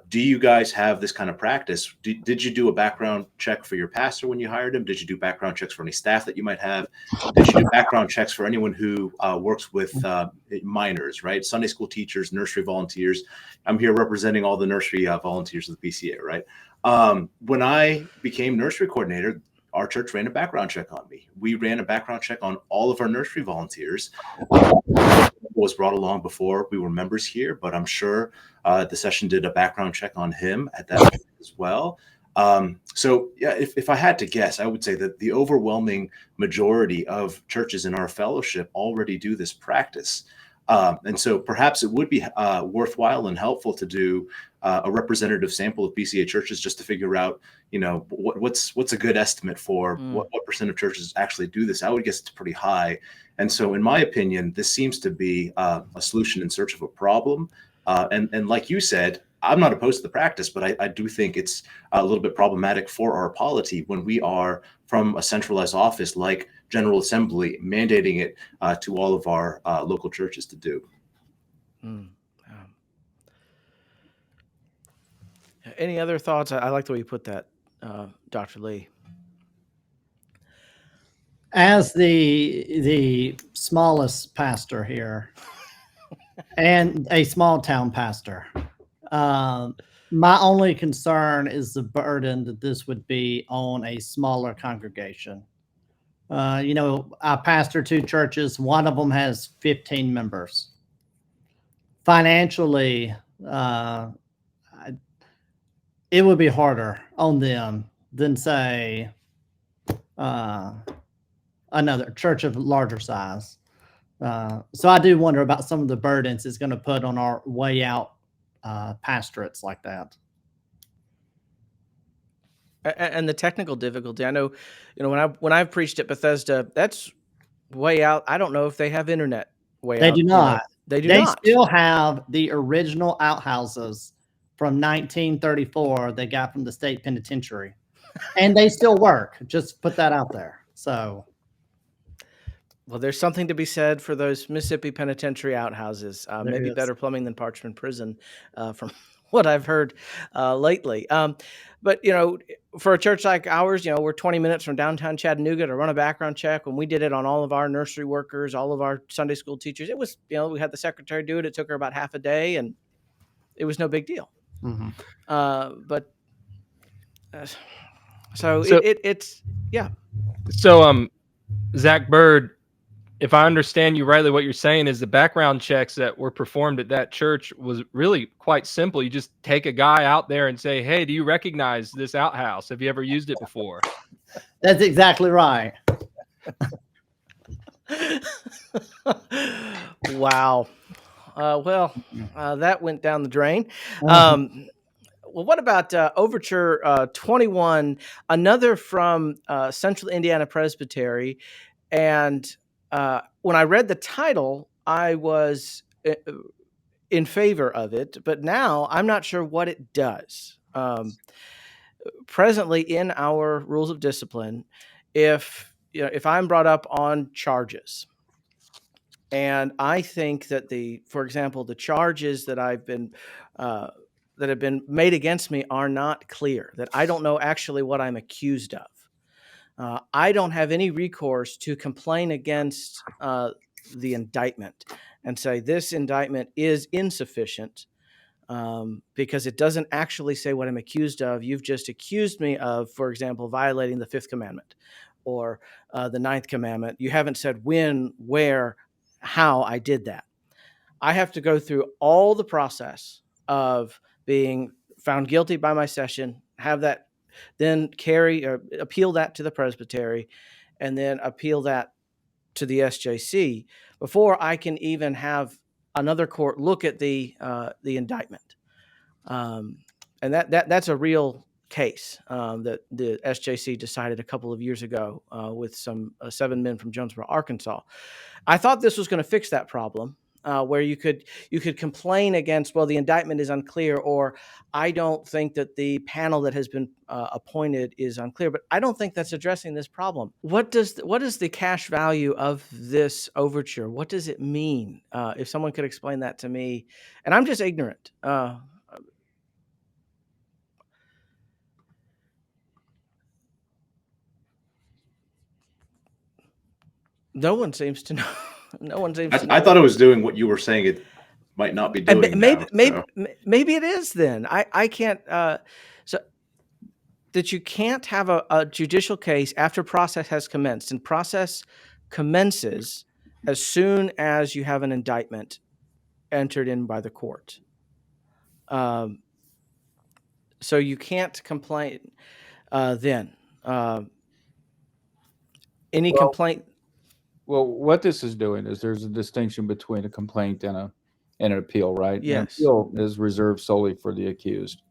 do you guys have this kind of practice? Did you do a background check for your pastor when you hired him? Did you do background checks for any staff that you might have? Did you do background checks for anyone who works with minors, right? Sunday school teachers, nursery volunteers. I'm here representing all the nursery volunteers of the PCA, right? When I became nursery coordinator, our church ran a background check on me. We ran a background check on all of our nursery volunteers. Was brought along before we were members here, but I'm sure the session did a background check on him at that point as well. So yeah, if I had to guess, I would say that the overwhelming majority of churches in our fellowship already do this practice. And so perhaps it would be worthwhile and helpful to do a representative sample of PCA churches just to figure out, what's a good estimate for what percent of churches actually do this. I would guess it's pretty high. And so in my opinion, this seems to be a solution in search of a problem. And like you said, I'm not opposed to the practice, but I do think it's a little bit problematic for our polity when we are from a centralized office like General Assembly mandating it to all of our local churches to do. Any other thoughts? I like the way you put that, Dr. Lee. As the smallest pastor here and a small town pastor, my only concern is the burden that this would be on a smaller congregation. I pastor 2 churches. One of them has 15 members. Financially, it would be harder on them than, say, another church of larger size. So I do wonder about some of the burdens it's going to put on our way out pastorates like that. And the technical difficulty. I know, when I've preached at Bethesda, that's way out. I don't know if they have internet way They out. do not. They do They not. still have the original outhouses from 1934 they got from the state penitentiary. And they still work. Just put that out there. So, well, there's something to be said for those Mississippi penitentiary outhouses. Maybe is. better plumbing than Parchman Prison, from what I've heard lately. But, for a church like ours, we're 20 minutes from downtown Chattanooga to run a background check. When we did it on all of our nursery workers, all of our Sunday school teachers, it was, we had the secretary do it. It took her about half a day, and it was no big deal. Mm-hmm. So it's, yeah. So, Zack Byrd, if I understand you rightly, what you're saying is the background checks that were performed at that church was really quite simple. You just take a guy out there and say, "Hey, do you recognize this outhouse? Have you ever used it before?" That's exactly right. Wow. That went down the drain. Well, what about Overture 21, another from Central Indiana Presbytery? And when I read the title, I was in favor of it, but now I'm not sure what it does. Presently, in our rules of discipline, if I'm brought up on charges, and I think that for example, the charges that have been made against me are not clear, that I don't know actually what I'm accused of. I don't have any recourse to complain against the indictment and say this indictment is insufficient. because it doesn't actually say what I'm accused of. You've just accused me of, for example, violating the fifth commandment or the ninth commandment. You haven't said when, where, how I did that. I have to go through all the process of being found guilty by my session, have that, then carry or appeal that to the presbytery, and then appeal that to the SJC before I can even have another court look at the indictment. And that's a real case that the SJC decided a couple of years ago with some 7 men from Jonesboro, Arkansas. I thought this was going to fix that problem, where you could complain against, well, the indictment is unclear, or I don't think that the panel that has been appointed is unclear. But I don't think that's addressing this problem. What is the cash value of this overture? What does it mean? If someone could explain that to me, and I'm just ignorant. No one seems to know. No one seems to know. I thought it was doing what you were saying it might not be doing. Maybe it is. Then I can't. So that you can't have a judicial case after process has commenced, and process commences as soon as you have an indictment entered in by the court. So you can't complain then. Any complaint. Well, what this is doing is there's a distinction between a complaint and an appeal, right? Yes. An appeal is reserved solely for the accused,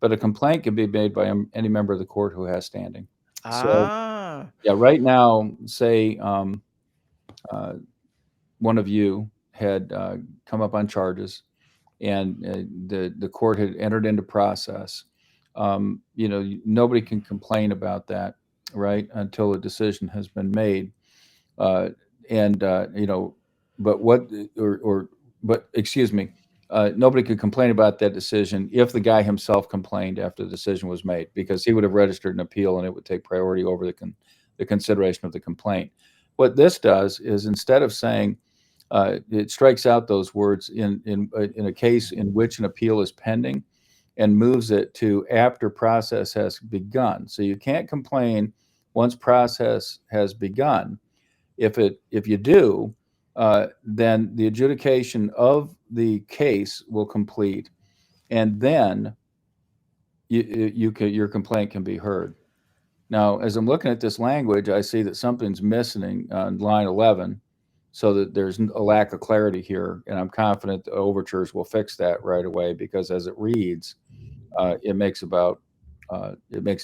but a complaint can be made by any member of the court who has standing. So, yeah, right now, say one of you had come up on charges, and the court had entered into process. Nobody can complain about that, right, until a decision has been made. But excuse me, nobody could complain about that decision if the guy himself complained after the decision was made, because he would have registered an appeal and it would take priority over the consideration of the complaint. What this does is, instead of saying, it strikes out those words in a case in which an appeal is pending, and moves it to after process has begun. So you can't complain once process has begun. If you do, then the adjudication of the case will complete, and then your complaint can be heard. Now, as I'm looking at this language, I see that something's missing on line 11, so that there's a lack of clarity here, and I'm confident the overtures will fix that right away, because as it reads, it makes it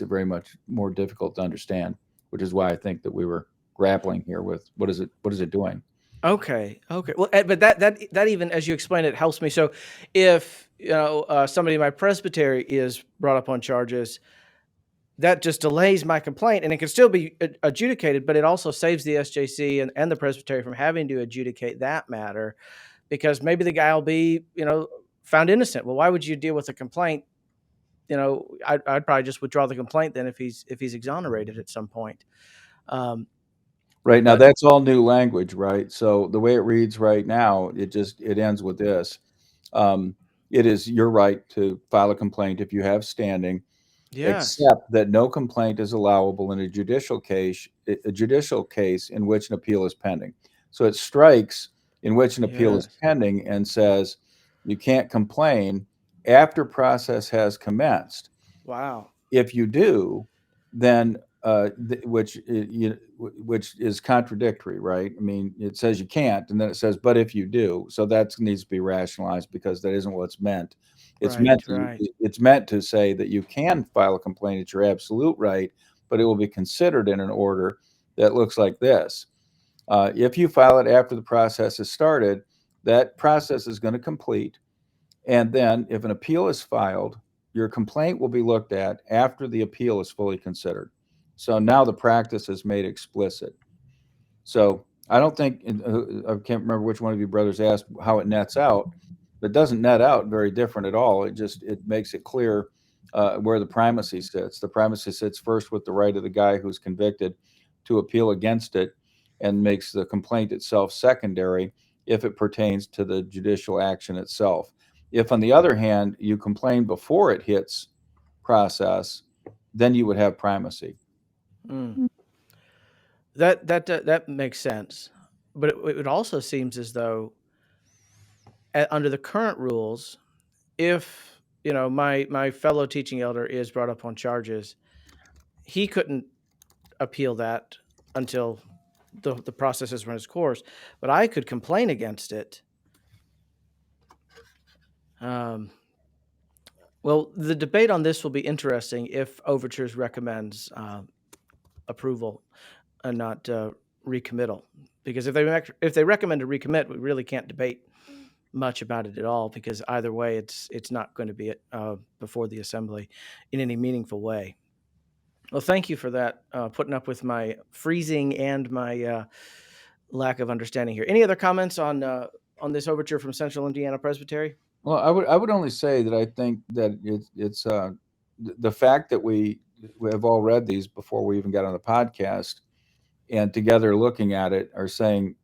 very much more difficult to understand, which is why I think that we were grappling here with what is it doing. Okay. Well, but that even, as you explain it, helps me. So if somebody in my presbytery is brought up on charges, that just delays my complaint, and it can still be adjudicated, but it also saves the SJC and the presbytery from having to adjudicate that matter, because maybe the guy will be found innocent. Well, why would you deal with a complaint? I'd probably just withdraw the complaint then if he's exonerated at some point. Right now, that's all new language, right? So the way it reads right now, it ends with this. It is your right to file a complaint if you have standing, except that no complaint is allowable in a judicial case in which an appeal is pending. So it strikes in which an appeal is pending and says you can't complain after process has commenced. Wow. If you do, then which is contradictory, right? I mean, it says you can't, and then it says, but if you do. So that needs to be rationalized, because that isn't what's meant. It's meant to say that you can file a complaint at your absolute right, but it will be considered in an order that looks like this. If you file it after the process has started, that process is going to complete. And then if an appeal is filed, your complaint will be looked at after the appeal is fully considered. So now the practice is made explicit. So I don't think, I can't remember which one of you brothers asked how it nets out, but it doesn't net out very different at all. It makes it clear where the primacy sits. The primacy sits first with the right of the guy who's convicted to appeal against it, and makes the complaint itself secondary if it pertains to the judicial action itself. If, on the other hand, you complain before it hits process, then you would have primacy. Mm. That makes sense, but it also seems as though under the current rules, if my fellow teaching elder is brought up on charges, he couldn't appeal that until the process has run its course, but I could complain against it. Well, the debate on this will be interesting if Overtures recommends approval and not recommittal, because if they recommend a recommit, we really can't debate much about it at all, because either way, it's not going to be before the assembly in any meaningful way. Well, thank you for that, putting up with my freezing and my lack of understanding here. Any other comments on this overture from Central Indiana Presbytery? Well, I would only say that I think that it's the fact that we have all read these before we even got on the podcast, and together looking at it are saying,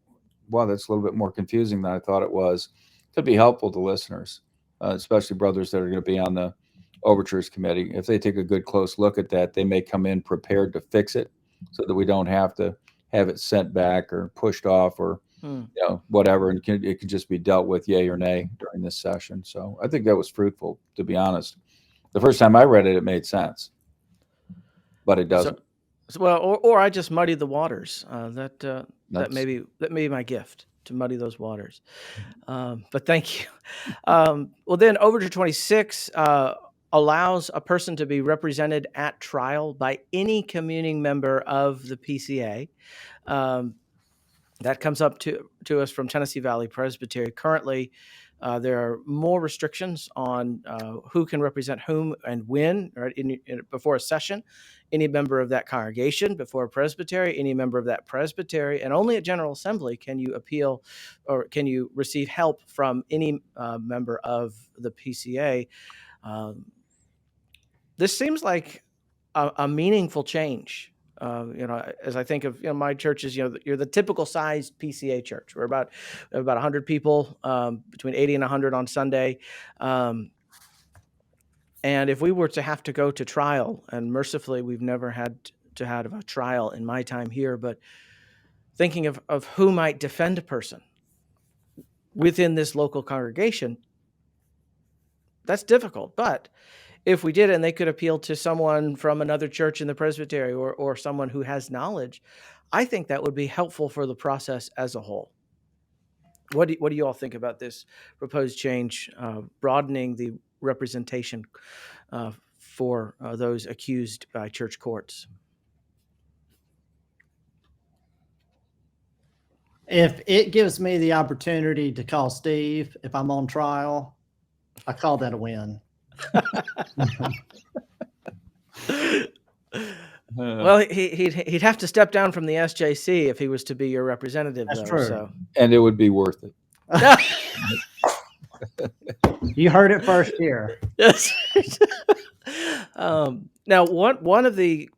wow, that's a little bit more confusing than I thought it was, could be helpful to listeners, especially brothers that are going to be on the Overtures Committee. If they take a good close look at that, they may come in prepared to fix it so that we don't have to have it sent back or pushed off or whatever, and it can just be dealt with yay or nay during this session. So I think that was fruitful, to be honest. The first time I read it, it made sense, but it doesn't. Or I just muddy the waters. That may be my gift, to muddy those waters. But thank you. Well, then Overture 26 allows a person to be represented at trial by any communing member of the PCA. That comes up to us from Tennessee Valley Presbytery. Currently, there are more restrictions on who can represent whom and when, right, before a session. Any member of that congregation before a presbytery, any member of that presbytery, and only at General Assembly can you appeal or can you receive help from any member of the PCA. This seems like a meaningful change. As I think of my churches, you're the typical sized PCA church. We're about 100 people, between 80 and 100 on Sunday. And if we were to have to go to trial, and mercifully we've never had to have a trial in my time here, but thinking of who might defend a person within this local congregation, that's difficult. But if we did, and they could appeal to someone from another church in the presbytery or someone who has knowledge, I think that would be helpful for the process as a whole. What do you all think about this proposed change, broadening the representation for those accused by church courts? If it gives me the opportunity to call Steve if I'm on trial, I call that a win. Well, he'd have to step down from the SJC if he was to be your representative. That's though, true. So. And it would be worth it. You heard it first here. Yes. Now, one of the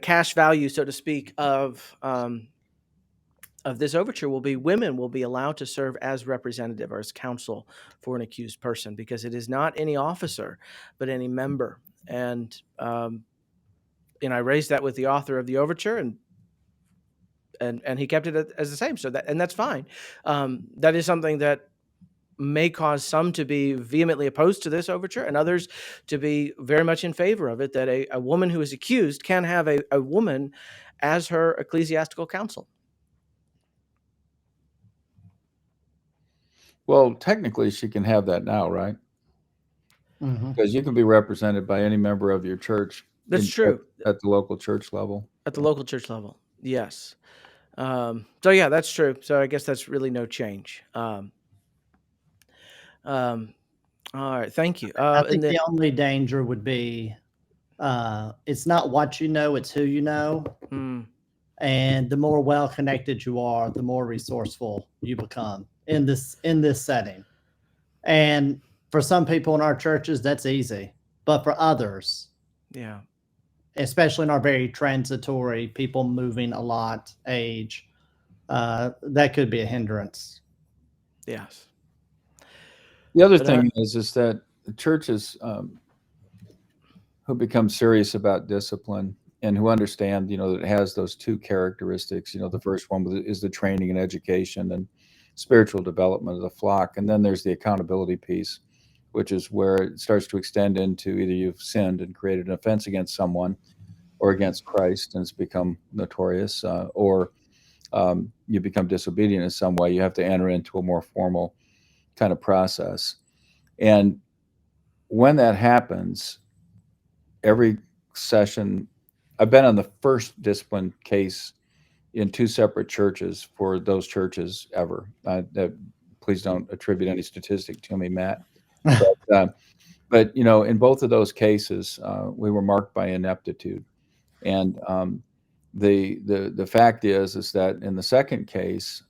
cash value, so to speak, of this overture will be women will be allowed to serve as representative or as counsel for an accused person, because it is not any officer, but any member. And I raised that with the author of the overture, and he kept it as the same. So that's fine. That is something that may cause some to be vehemently opposed to this overture and others to be very much in favor of it, that a woman who is accused can have a woman as her ecclesiastical counsel. Well, technically, she can have that now, right? Mm-hmm. Because you can be represented by any member of your church. That's true. At the local church level. At the local church level, yes. So yeah, that's true. So I guess that's really no change. All right, thank you. I think the only danger would be it's not what you know, it's who you know. And the more well-connected you are, the more resourceful you become in this setting. And for some people in our churches, that's easy. But for others, yeah, especially in our very transitory, people moving a lot, age, that could be a hindrance. Yes. The other But, thing is that the churches who become serious about discipline and who understand, that it has those two characteristics. The first one is the training and education and spiritual development of the flock. And then there's the accountability piece, which is where it starts to extend into either you've sinned and created an offense against someone or against Christ and it's become notorious, or you become disobedient in some way. You have to enter into a more formal kind of process. And when that happens, every session, I've been on the first discipline case in two separate churches for those churches ever. Please don't attribute any statistic to me, Matt. But in both of those cases, we were marked by ineptitude. And the fact is that in the second case,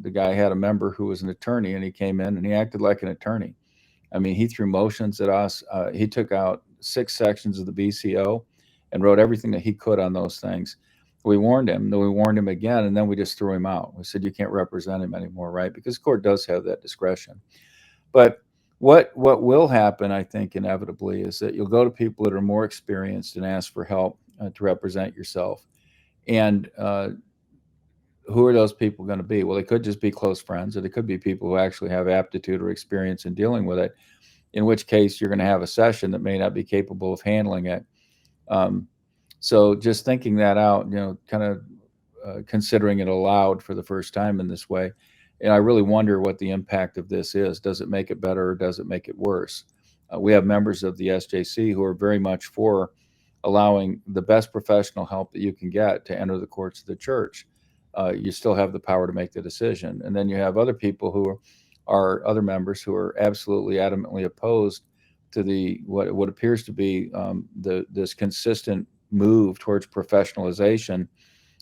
the guy had a member who was an attorney, and he came in and he acted like an attorney. I mean, he threw motions at us. He took out 6 sections of the BCO and wrote everything that he could on those things. We warned him, then we warned him again, and then we just threw him out. We said, you can't represent him anymore, right? Because the court does have that discretion. But what will happen, I think, inevitably, is that you'll go to people that are more experienced and ask for help to represent yourself. And who are those people going to be? Well, they could just be close friends, or they could be people who actually have aptitude or experience in dealing with it, in which case you're going to have a session that may not be capable of handling it. So just thinking that out, kind of considering it aloud for the first time in this way, and I really wonder what the impact of this is. Does it make it better or does it make it worse? We have members of the SJC who are very much for allowing the best professional help that you can get to enter the courts of the church. You still have the power to make the decision. And then you have other people who are other members who are absolutely adamantly opposed to what appears to be this consistent move towards professionalization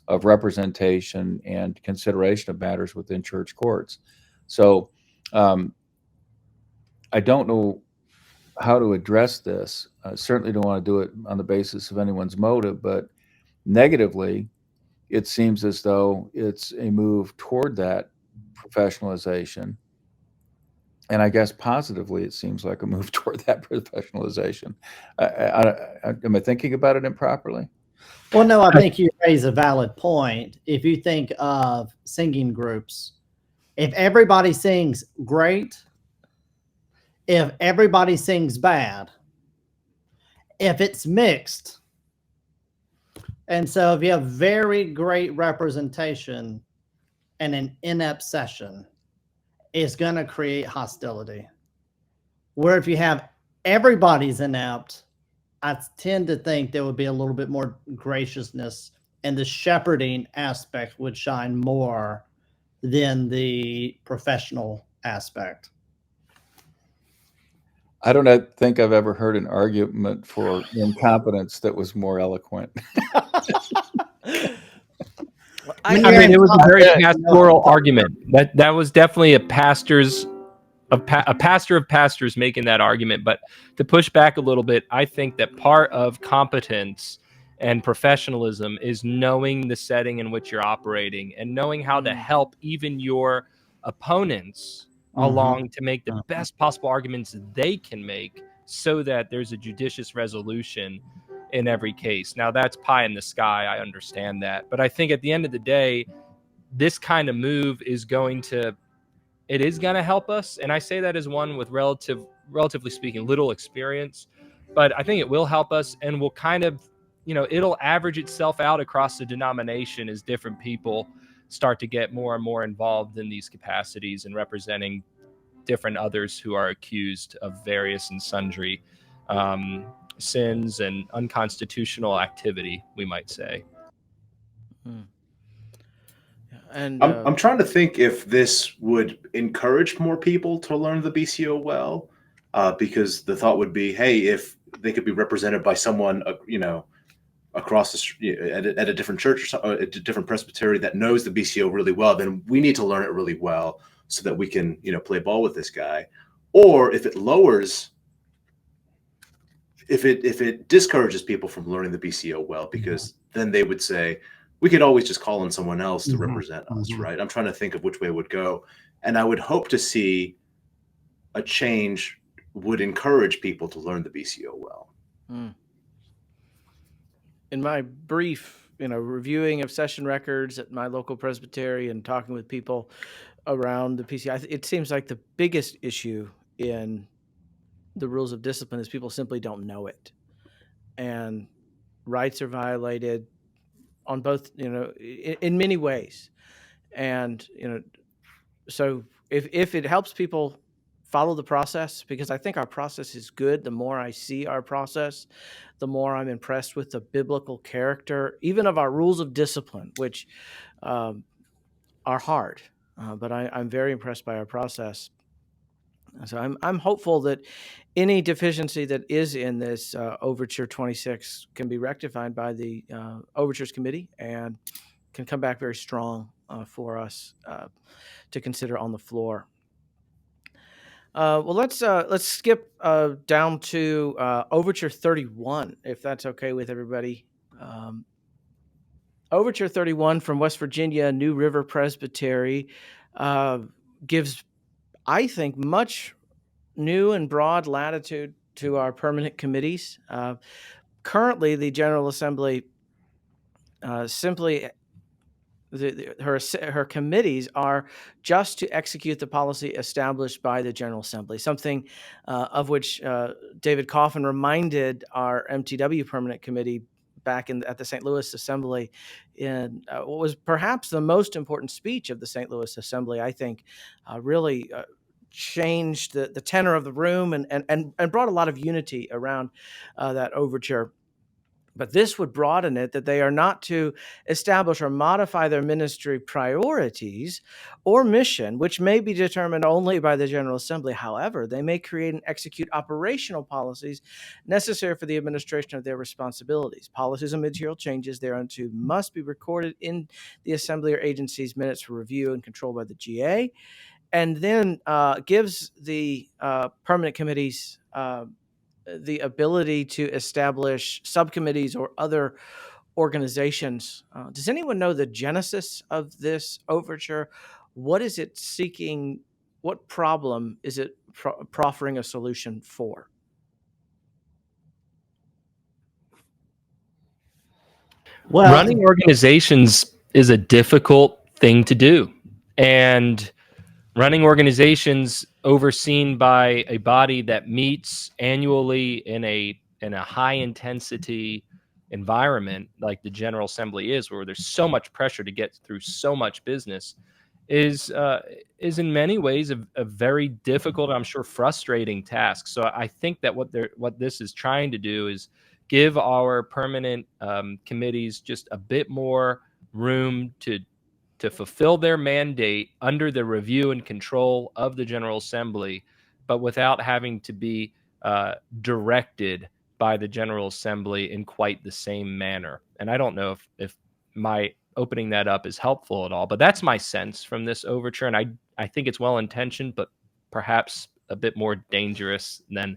of representation and consideration of matters within church courts. So I don't know how to address this. I certainly don't want to do it on the basis of anyone's motive, but negatively, it seems as though it's a move toward that professionalization. And I guess positively, it seems like a move toward that professionalization. Am I thinking about it improperly? Well, no, I think you raise a valid point. If you think of singing groups, if everybody sings great, if everybody sings bad, if it's mixed, and so if you have very great representation and an inept session, it's going to create hostility. Where if you have everybody's inept, I tend to think there would be a little bit more graciousness, and the shepherding aspect would shine more than the professional aspect. I don't think I've ever heard an argument for incompetence that was more eloquent. I mean, it was a very pastoral argument. That was definitely a pastor of pastors making that argument. But to push back a little bit, I think that part of competence and professionalism is knowing the setting in which you're operating and knowing how to help even your opponents along to make the best possible arguments they can make so that there's a judicious resolution in every case. Now, that's pie in the sky. I understand that. But I think at the end of the day, this kind of move is going to help us. And I say that as one with relatively speaking, little experience. But I think it will help us, and will kind of, it'll average itself out across the denomination as different people start to get more and more involved in these capacities and representing different others who are accused of various and sundry sins and unconstitutional activity, we might say. And I'm trying to think if this would encourage more people to learn the BCO well, because the thought would be, hey, if they could be represented by someone, across the street at a different church or a different presbytery that knows the BCO really well, then we need to learn it really well so that we can, play ball with this guy. Or if it lowers, if it discourages people from learning the BCO well, because then they would say, we could always just call on someone else to represent us, right? I'm trying to think of which way it would go. And I would hope to see a change would encourage people to learn the BCO well. In my brief, reviewing of session records at my local presbytery and talking with people around the PCA, it seems like the biggest issue in the rules of discipline is people simply don't know it, and rights are violated on both, in many ways. And so if it helps people follow the process, because I think our process is good, the more I see our process, the more I'm impressed with the biblical character, even of our rules of discipline, which are hard, but I'm very impressed by our process. So I'm hopeful that any deficiency that is in this Overture 26 can be rectified by the Overtures Committee and can come back very strong for us to consider on the floor. Well, let's skip down to Overture 31, if that's okay with everybody. Overture 31 from West Virginia, New River Presbytery, gives, I think, much new and broad latitude to our permanent committees. Currently, the General Assembly simply her committees are just to execute the policy established by the General Assembly, something of which David Coffin reminded our MTW Permanent Committee back at the St. Louis Assembly in what was perhaps the most important speech of the St. Louis Assembly. I think really changed the tenor of the room and brought a lot of unity around that overture. But this would broaden it, that they are not to establish or modify their ministry priorities or mission, which may be determined only by the General Assembly. However, they may create and execute operational policies necessary for the administration of their responsibilities. Policies and material changes thereunto must be recorded in the Assembly or agency's minutes for review and control by the GA, and then gives the permanent committees the ability to establish subcommittees or other organizations. Does anyone know the genesis of this overture? What is it seeking? What problem is it proffering a solution for? Well, Running organizations is a difficult thing to do. And running organizations overseen by a body that meets annually in a high intensity environment like the General Assembly is, where there's so much pressure to get through so much business, is in many ways a very difficult, I'm sure frustrating task. So I think that what this is trying to do is give our permanent committees just a bit more room to fulfill their mandate under the review and control of the General Assembly, but without having to be directed by the General Assembly in quite the same manner. And I don't know if my opening that up is helpful at all, but that's my sense from this overture. And I think it's well-intentioned, but perhaps a bit more dangerous than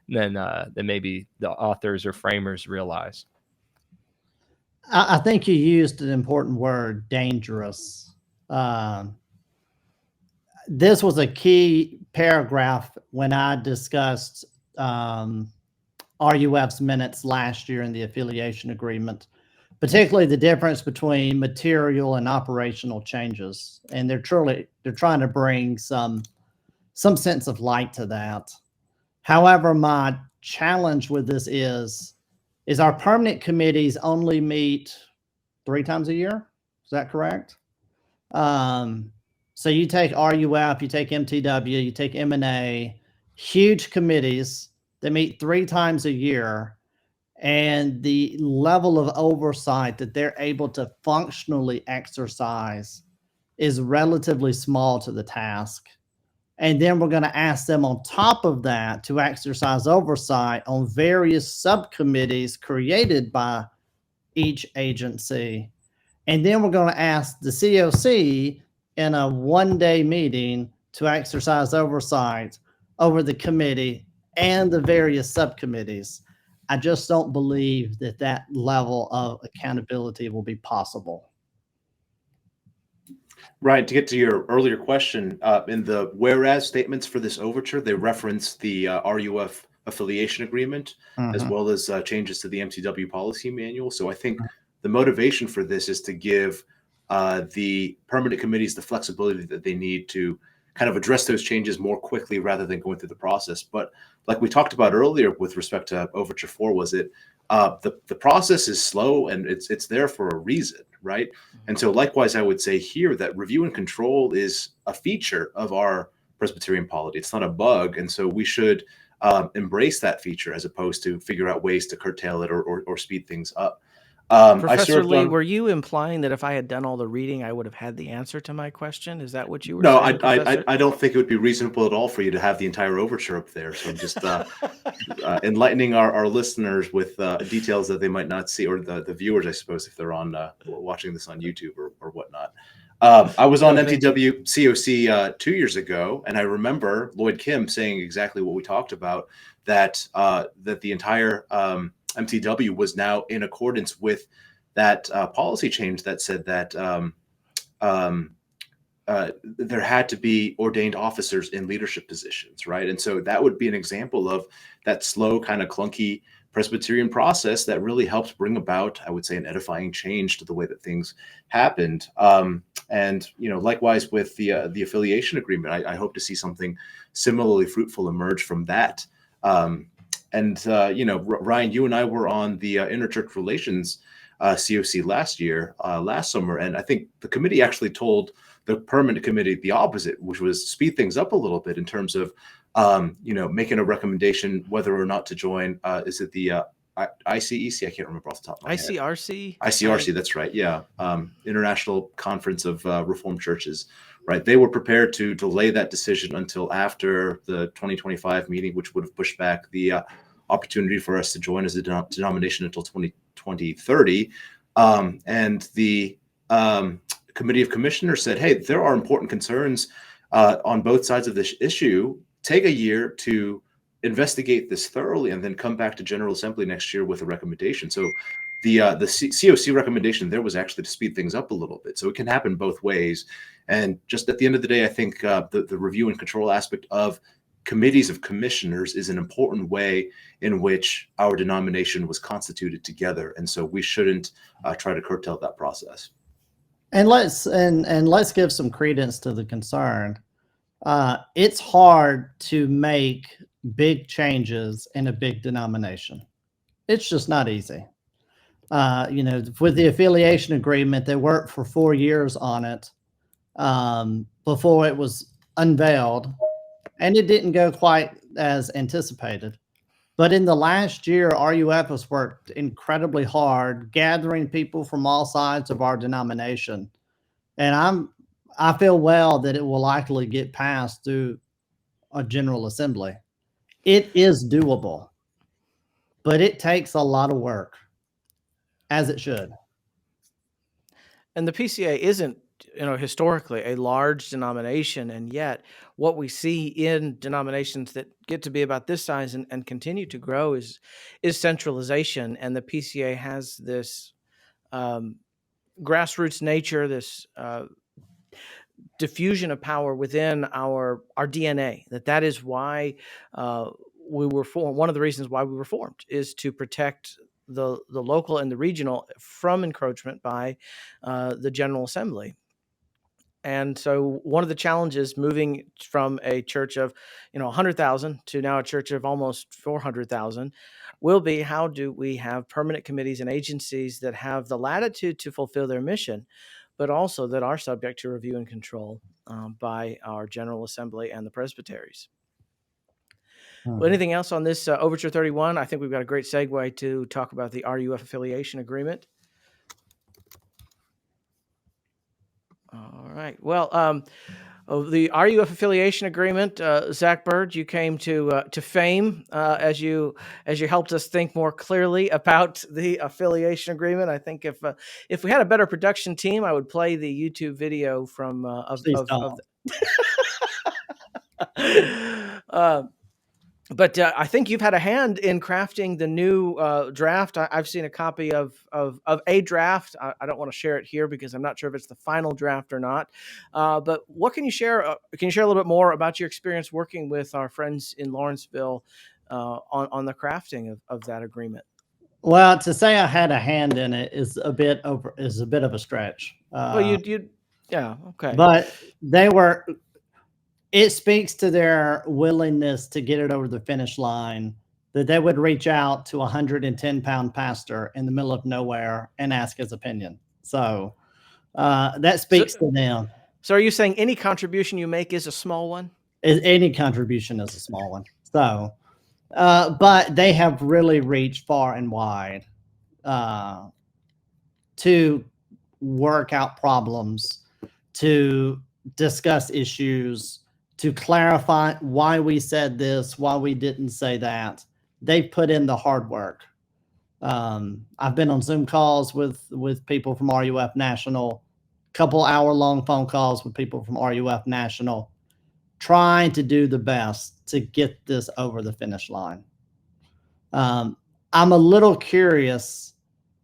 maybe the authors or framers realize. I think you used an important word, dangerous. This was a key paragraph when I discussed RUF's minutes last year in the affiliation agreement, particularly the difference between material and operational changes. And they're trying to bring some sense of light to that. However, my challenge with this is our permanent committees only meet 3 times a year. Is that correct? So you take RUF, you take MTW, you take M&A, huge committees that meet 3 times a year, and the level of oversight that they're able to functionally exercise is relatively small to the task. And then we're going to ask them on top of that to exercise oversight on various subcommittees created by each agency. And then we're going to ask the COC in a one-day meeting to exercise oversight over the committee and the various subcommittees. I just don't believe that level of accountability will be possible. Right. To get to your earlier question, in the whereas statements for this overture, they reference the RUF affiliation agreement as Mhm. well as changes to the MTW policy manual. So I think the motivation for this is to give the permanent committees the flexibility that they need to kind of address those changes more quickly rather than going through the process. But like we talked about earlier with respect to Overture 4, was it the process is slow and it's there for a reason, right? And so likewise, I would say here that review and control is a feature of our Presbyterian polity. It's not a bug. And so we should embrace that feature as opposed to figure out ways to curtail it or speed things up. I Professor served Lee, on. were you implying that if I had done all the reading, I would have had the answer to my question? Is that what you were No, saying, Professor? I don't think it would be reasonable at all for you to have the entire overture up there. So I'm just enlightening our listeners with details that they might not see, or the viewers, I suppose, if they're on watching this on YouTube or whatnot. I was on No, thank you. MTW COC 2 years ago, and I remember Lloyd Kim saying exactly what we talked about, that that the entire MTW was now in accordance with that policy change that said that um, there had to be ordained officers in leadership positions, right? And so that would be an example of that slow, kind of clunky Presbyterian process that really helps bring about, I would say, an edifying change to the way that things happened. And likewise with the affiliation agreement, I hope to see something similarly fruitful emerge from that. Ryan, you and I were on the interchurch relations COC last summer, and I think the committee actually told the permanent committee the opposite, which was speed things up a little bit in terms of, making a recommendation whether or not to join. Is it the ICEC? I can't remember off the top of my head. ICRC? ICRC, that's right. Yeah. International Conference of Reformed Churches, right? They were prepared to delay that decision until after the 2025 meeting, which would have pushed back the opportunity for us to join as a denomination until 2030. And the Committee of Commissioners said, hey, there are important concerns on both sides of this issue. Take a year to investigate this thoroughly and then come back to General Assembly next year with a recommendation. So the COC recommendation there was actually to speed things up a little bit. So it can happen both ways. And just at the end of the day, I think the review and control aspect of committees of commissioners is an important way in which our denomination was constituted together. And so we shouldn't try to curtail that process. And let's give some credence to the concern. It's hard to make big changes in a big denomination. It's just not easy. With the affiliation agreement, they worked for 4 years on it before it was unveiled, and it didn't go quite as anticipated. But in the last year, RUF has worked incredibly hard, gathering people from all sides of our denomination. And I feel well that it will likely get passed through a General Assembly. It is doable, but it takes a lot of work, as it should. And the PCA isn't, historically a large denomination, and yet what we see in denominations that get to be about this size and continue to grow is centralization. And the PCA has this grassroots nature, this diffusion of power within our DNA. That is why we were formed. One of the reasons why we were formed is to protect the local and the regional from encroachment by the General Assembly. And so one of the challenges moving from a church of 100,000 to now a church of almost 400,000 will be, how do we have permanent committees and agencies that have the latitude to fulfill their mission, but also that are subject to review and control by our General Assembly and the presbyteries. Well, anything else on this Overture 31? I think we've got a great segue to talk about the RUF affiliation agreement. All right. Well, the RUF affiliation agreement, Zack Byrd, you came to fame as you helped us think more clearly about the affiliation agreement. I think if we had a better production team, I would play the YouTube video from But I think you've had a hand in crafting the new draft. I've seen a copy of a draft. I don't want to share it here because I'm not sure if it's the final draft or not. But what can you share? Can you share a little bit more about your experience working with our friends in Lawrenceville on the crafting of that agreement? Well, to say I had a hand in it is a bit of a stretch. Well, yeah, okay. But they were. It speaks to their willingness to get it over the finish line that they would reach out to a 110-pound pastor in the middle of nowhere and ask his opinion. So that speaks to them. So are you saying any contribution you make is a small one? Any contribution is a small one. So, but they have really reached far and wide to work out problems, to discuss issues, to clarify why we said this, why we didn't say that. They've put in the hard work. I've been on Zoom calls with people from RUF National, couple hour-long phone calls with people from RUF National, trying to do the best to get this over the finish line. I'm a little curious,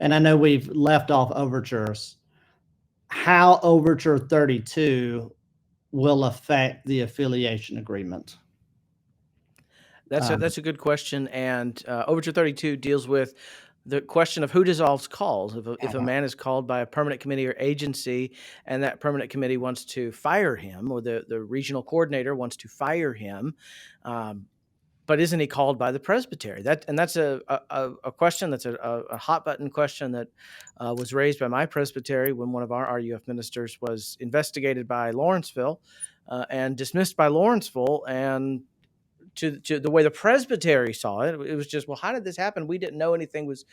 and I know we've left off Overtures, how Overture 32 will affect the affiliation agreement. That's a good question. And Overture 32 deals with the question of who dissolves calls. If a man is called by a permanent committee or agency and that permanent committee wants to fire him, or the regional coordinator wants to fire him, but isn't he called by the presbytery? That's a question that's a hot button question that was raised by my presbytery when one of our RUF ministers was investigated by Lawrenceville and dismissed by Lawrenceville. And to the way the presbytery saw it, it was just, well, how did this happen? We didn't know anything was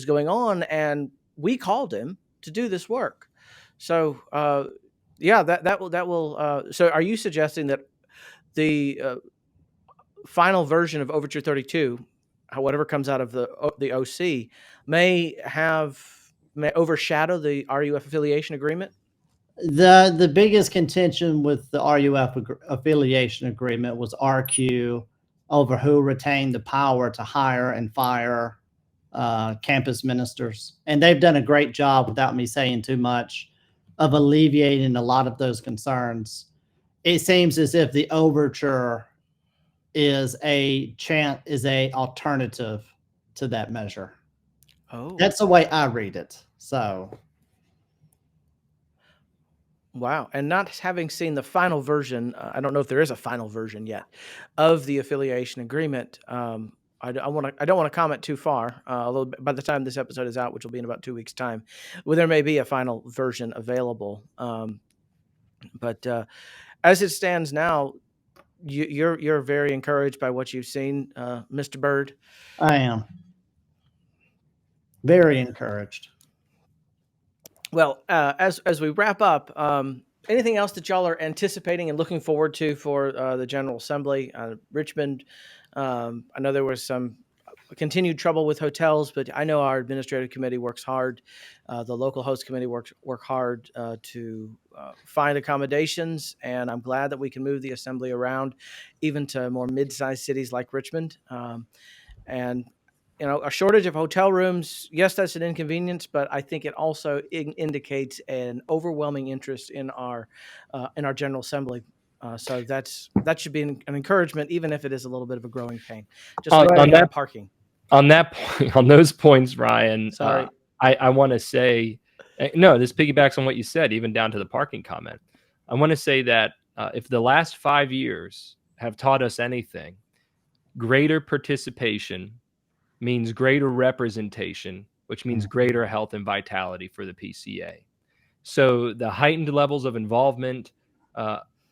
going on, and we called him to do this work. So yeah, that will. So are you suggesting that the final version of Overture 32, whatever comes out of the OC, may overshadow the RUF affiliation agreement? The biggest contention with the RUF affiliation agreement was RQ over who retained the power to hire and fire campus ministers. And they've done a great job, without me saying too much, of alleviating a lot of those concerns. It seems as if the overture is a alternative to that measure. Oh, that's the way I read it. So, wow. And not having seen the final version, I don't know if there is a final version yet of the affiliation agreement. I don't want to comment too far. Although by the time this episode is out, which will be in about 2 weeks' time, well, there may be a final version available. But as it stands now, you're very encouraged by what you've seen, Mr. Byrd. I am very encouraged. Well, as we wrap up, anything else that y'all are anticipating and looking forward to for the General Assembly, Richmond? I know there was some continued trouble with hotels, but I know our administrative committee works hard. The local host committee work hard to find accommodations, and I'm glad that we can move the assembly around, even to more mid-sized cities like Richmond. And a shortage of hotel rooms, yes, that's an inconvenience, but I think it also indicates an overwhelming interest in our General Assembly. So that should be an encouragement, even if it is a little bit of a growing pain. Just like on that parking. On that point, on those points, Ryan, sorry, I want to say, no, this piggybacks on what you said, even down to the parking comment. I want to say that if the last 5 years have taught us anything, greater participation means greater representation, which means greater health and vitality for the PCA. So the heightened levels of involvement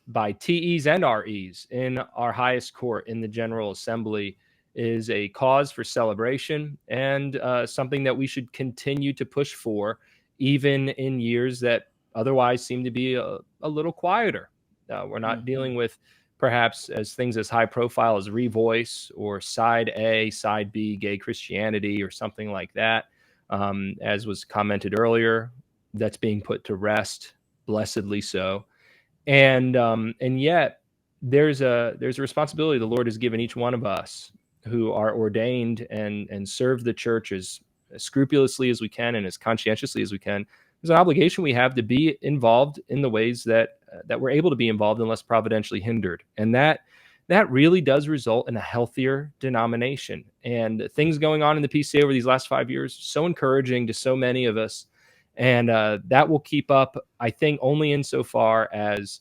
by TEs and REs in our highest court in the General Assembly is a cause for celebration and something that we should continue to push for, even in years that otherwise seem to be a little quieter. We're not dealing with perhaps things as high profile as Revoice or Side A, Side B, gay Christianity or something like that. As was commented earlier, that's being put to rest, blessedly so. And yet there's a responsibility the Lord has given each one of us who are ordained and serve the church as scrupulously as we can and as conscientiously as we can. There's an obligation we have to be involved in the ways that we're able to be involved unless providentially hindered, and that really does result in a healthier denomination. And things going on in the PCA over these last 5 years, so encouraging to so many of us, and that will keep up, I think, only insofar as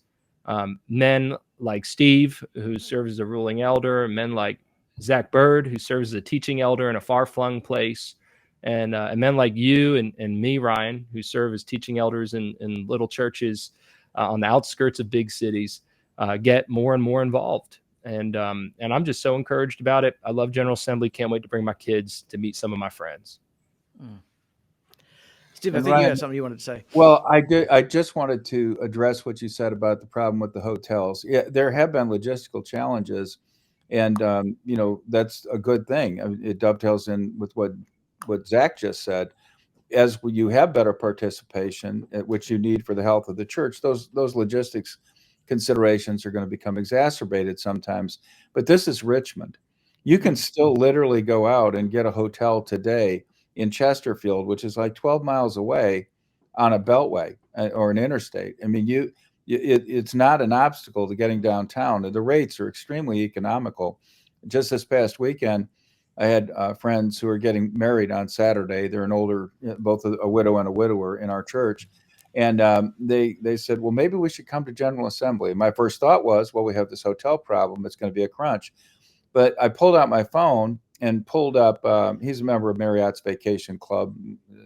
men like Steve, who serves as a ruling elder, men like Zachery Byrd, who serves as a teaching elder in a far-flung place, and men like you and me, Ryan, who serve as teaching elders in little churches on the outskirts of big cities, get more and more involved. And I'm just so encouraged about it. I love General Assembly. Can't wait to bring my kids to meet some of my friends. Steve, I And think Ryan, you had something you wanted to say. Well, I did. I just wanted to address what you said about the problem with the hotels. Yeah, there have been logistical challenges, and that's a good thing. I mean, it dovetails in with what Zach just said. As you have better participation, which you need for the health of the church, those logistics considerations are going to become exacerbated sometimes. But this is Richmond. You can still literally go out and get a hotel today in Chesterfield, which is like 12 miles away on a beltway or an interstate. I mean, it's not an obstacle to getting downtown. The rates are extremely economical. Just this past weekend, I had friends who are getting married on Saturday. They're an older, both a widow and a widower in our church. And they said, well, maybe we should come to General Assembly. My first thought was, well, we have this hotel problem. It's going to be a crunch. But I pulled out my phone and pulled up, he's a member of Marriott's Vacation Club,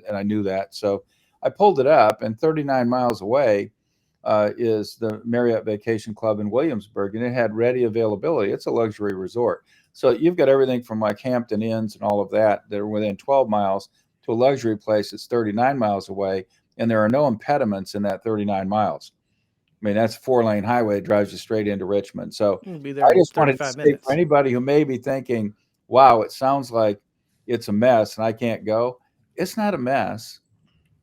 and I knew that. So I pulled it up, and 39 miles away is the Marriott Vacation Club in Williamsburg, and it had ready availability. It's a luxury resort. So you've got everything from like Hampton Inns and all of that are within 12 miles to a luxury place that's 39 miles away, and there are no impediments in that 39 miles. I mean, that's a 4-lane highway that drives you straight into Richmond. So I just wanted to say for anybody who may be thinking, wow, it sounds like it's a mess and I can't go. It's not a mess.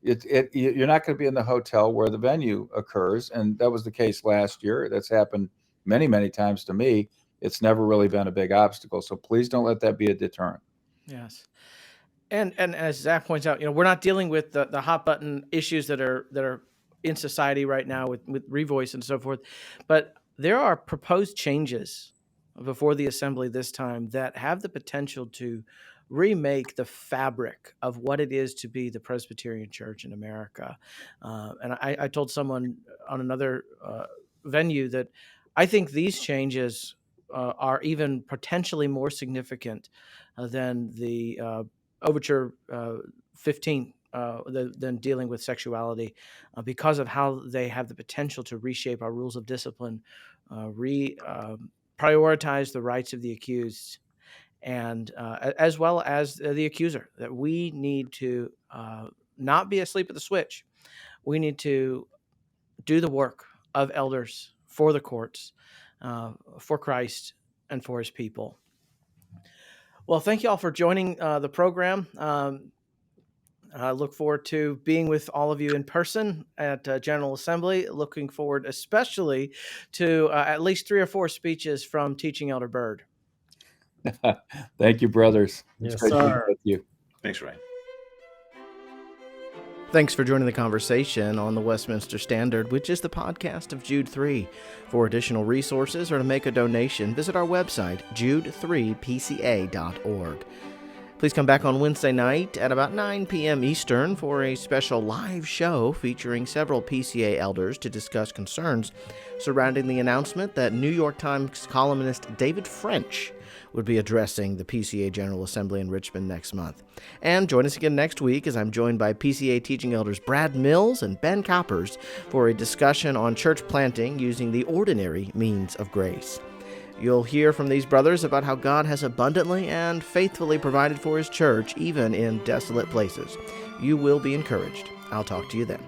You're not going to be in the hotel where the venue occurs. And that was the case last year. That's happened many, many times to me. It's never really been a big obstacle. So please don't let that be a deterrent. Yes. And as Zach points out, we're not dealing with the hot button issues that are in society right now with Revoice and so forth, but there are proposed changes before the assembly this time that have the potential to remake the fabric of what it is to be the Presbyterian Church in America. And I told someone on another venue that I think these changes are even potentially more significant than the Overture 15 than dealing with sexuality because of how they have the potential to reshape our rules of discipline, prioritize the rights of the accused, and as well as the accuser, that we need to not be asleep at the switch. We need to do the work of elders for the courts, for Christ, and for his people. Well, thank you all for joining the program. I look forward to being with all of you in person at General Assembly. Looking forward especially to at least 3 or 4 speeches from Teaching Elder Byrd. Thank you, brothers. Yes, it's great to be sir. with you. Thanks, Ryan. Thanks for joining the conversation on the Westminster Standard, which is the podcast of Jude 3. For additional resources or to make a donation, visit our website, jude3pca.org. Please come back on Wednesday night at about 9 p.m. Eastern for a special live show featuring several PCA elders to discuss concerns surrounding the announcement that New York Times columnist David French would be addressing the PCA General Assembly in Richmond next month. And join us again next week as I'm joined by PCA teaching elders Brad Mills and Ben Coppers for a discussion on church planting using the ordinary means of grace. You'll hear from these brothers about how God has abundantly and faithfully provided for his church, even in desolate places. You will be encouraged. I'll talk to you then.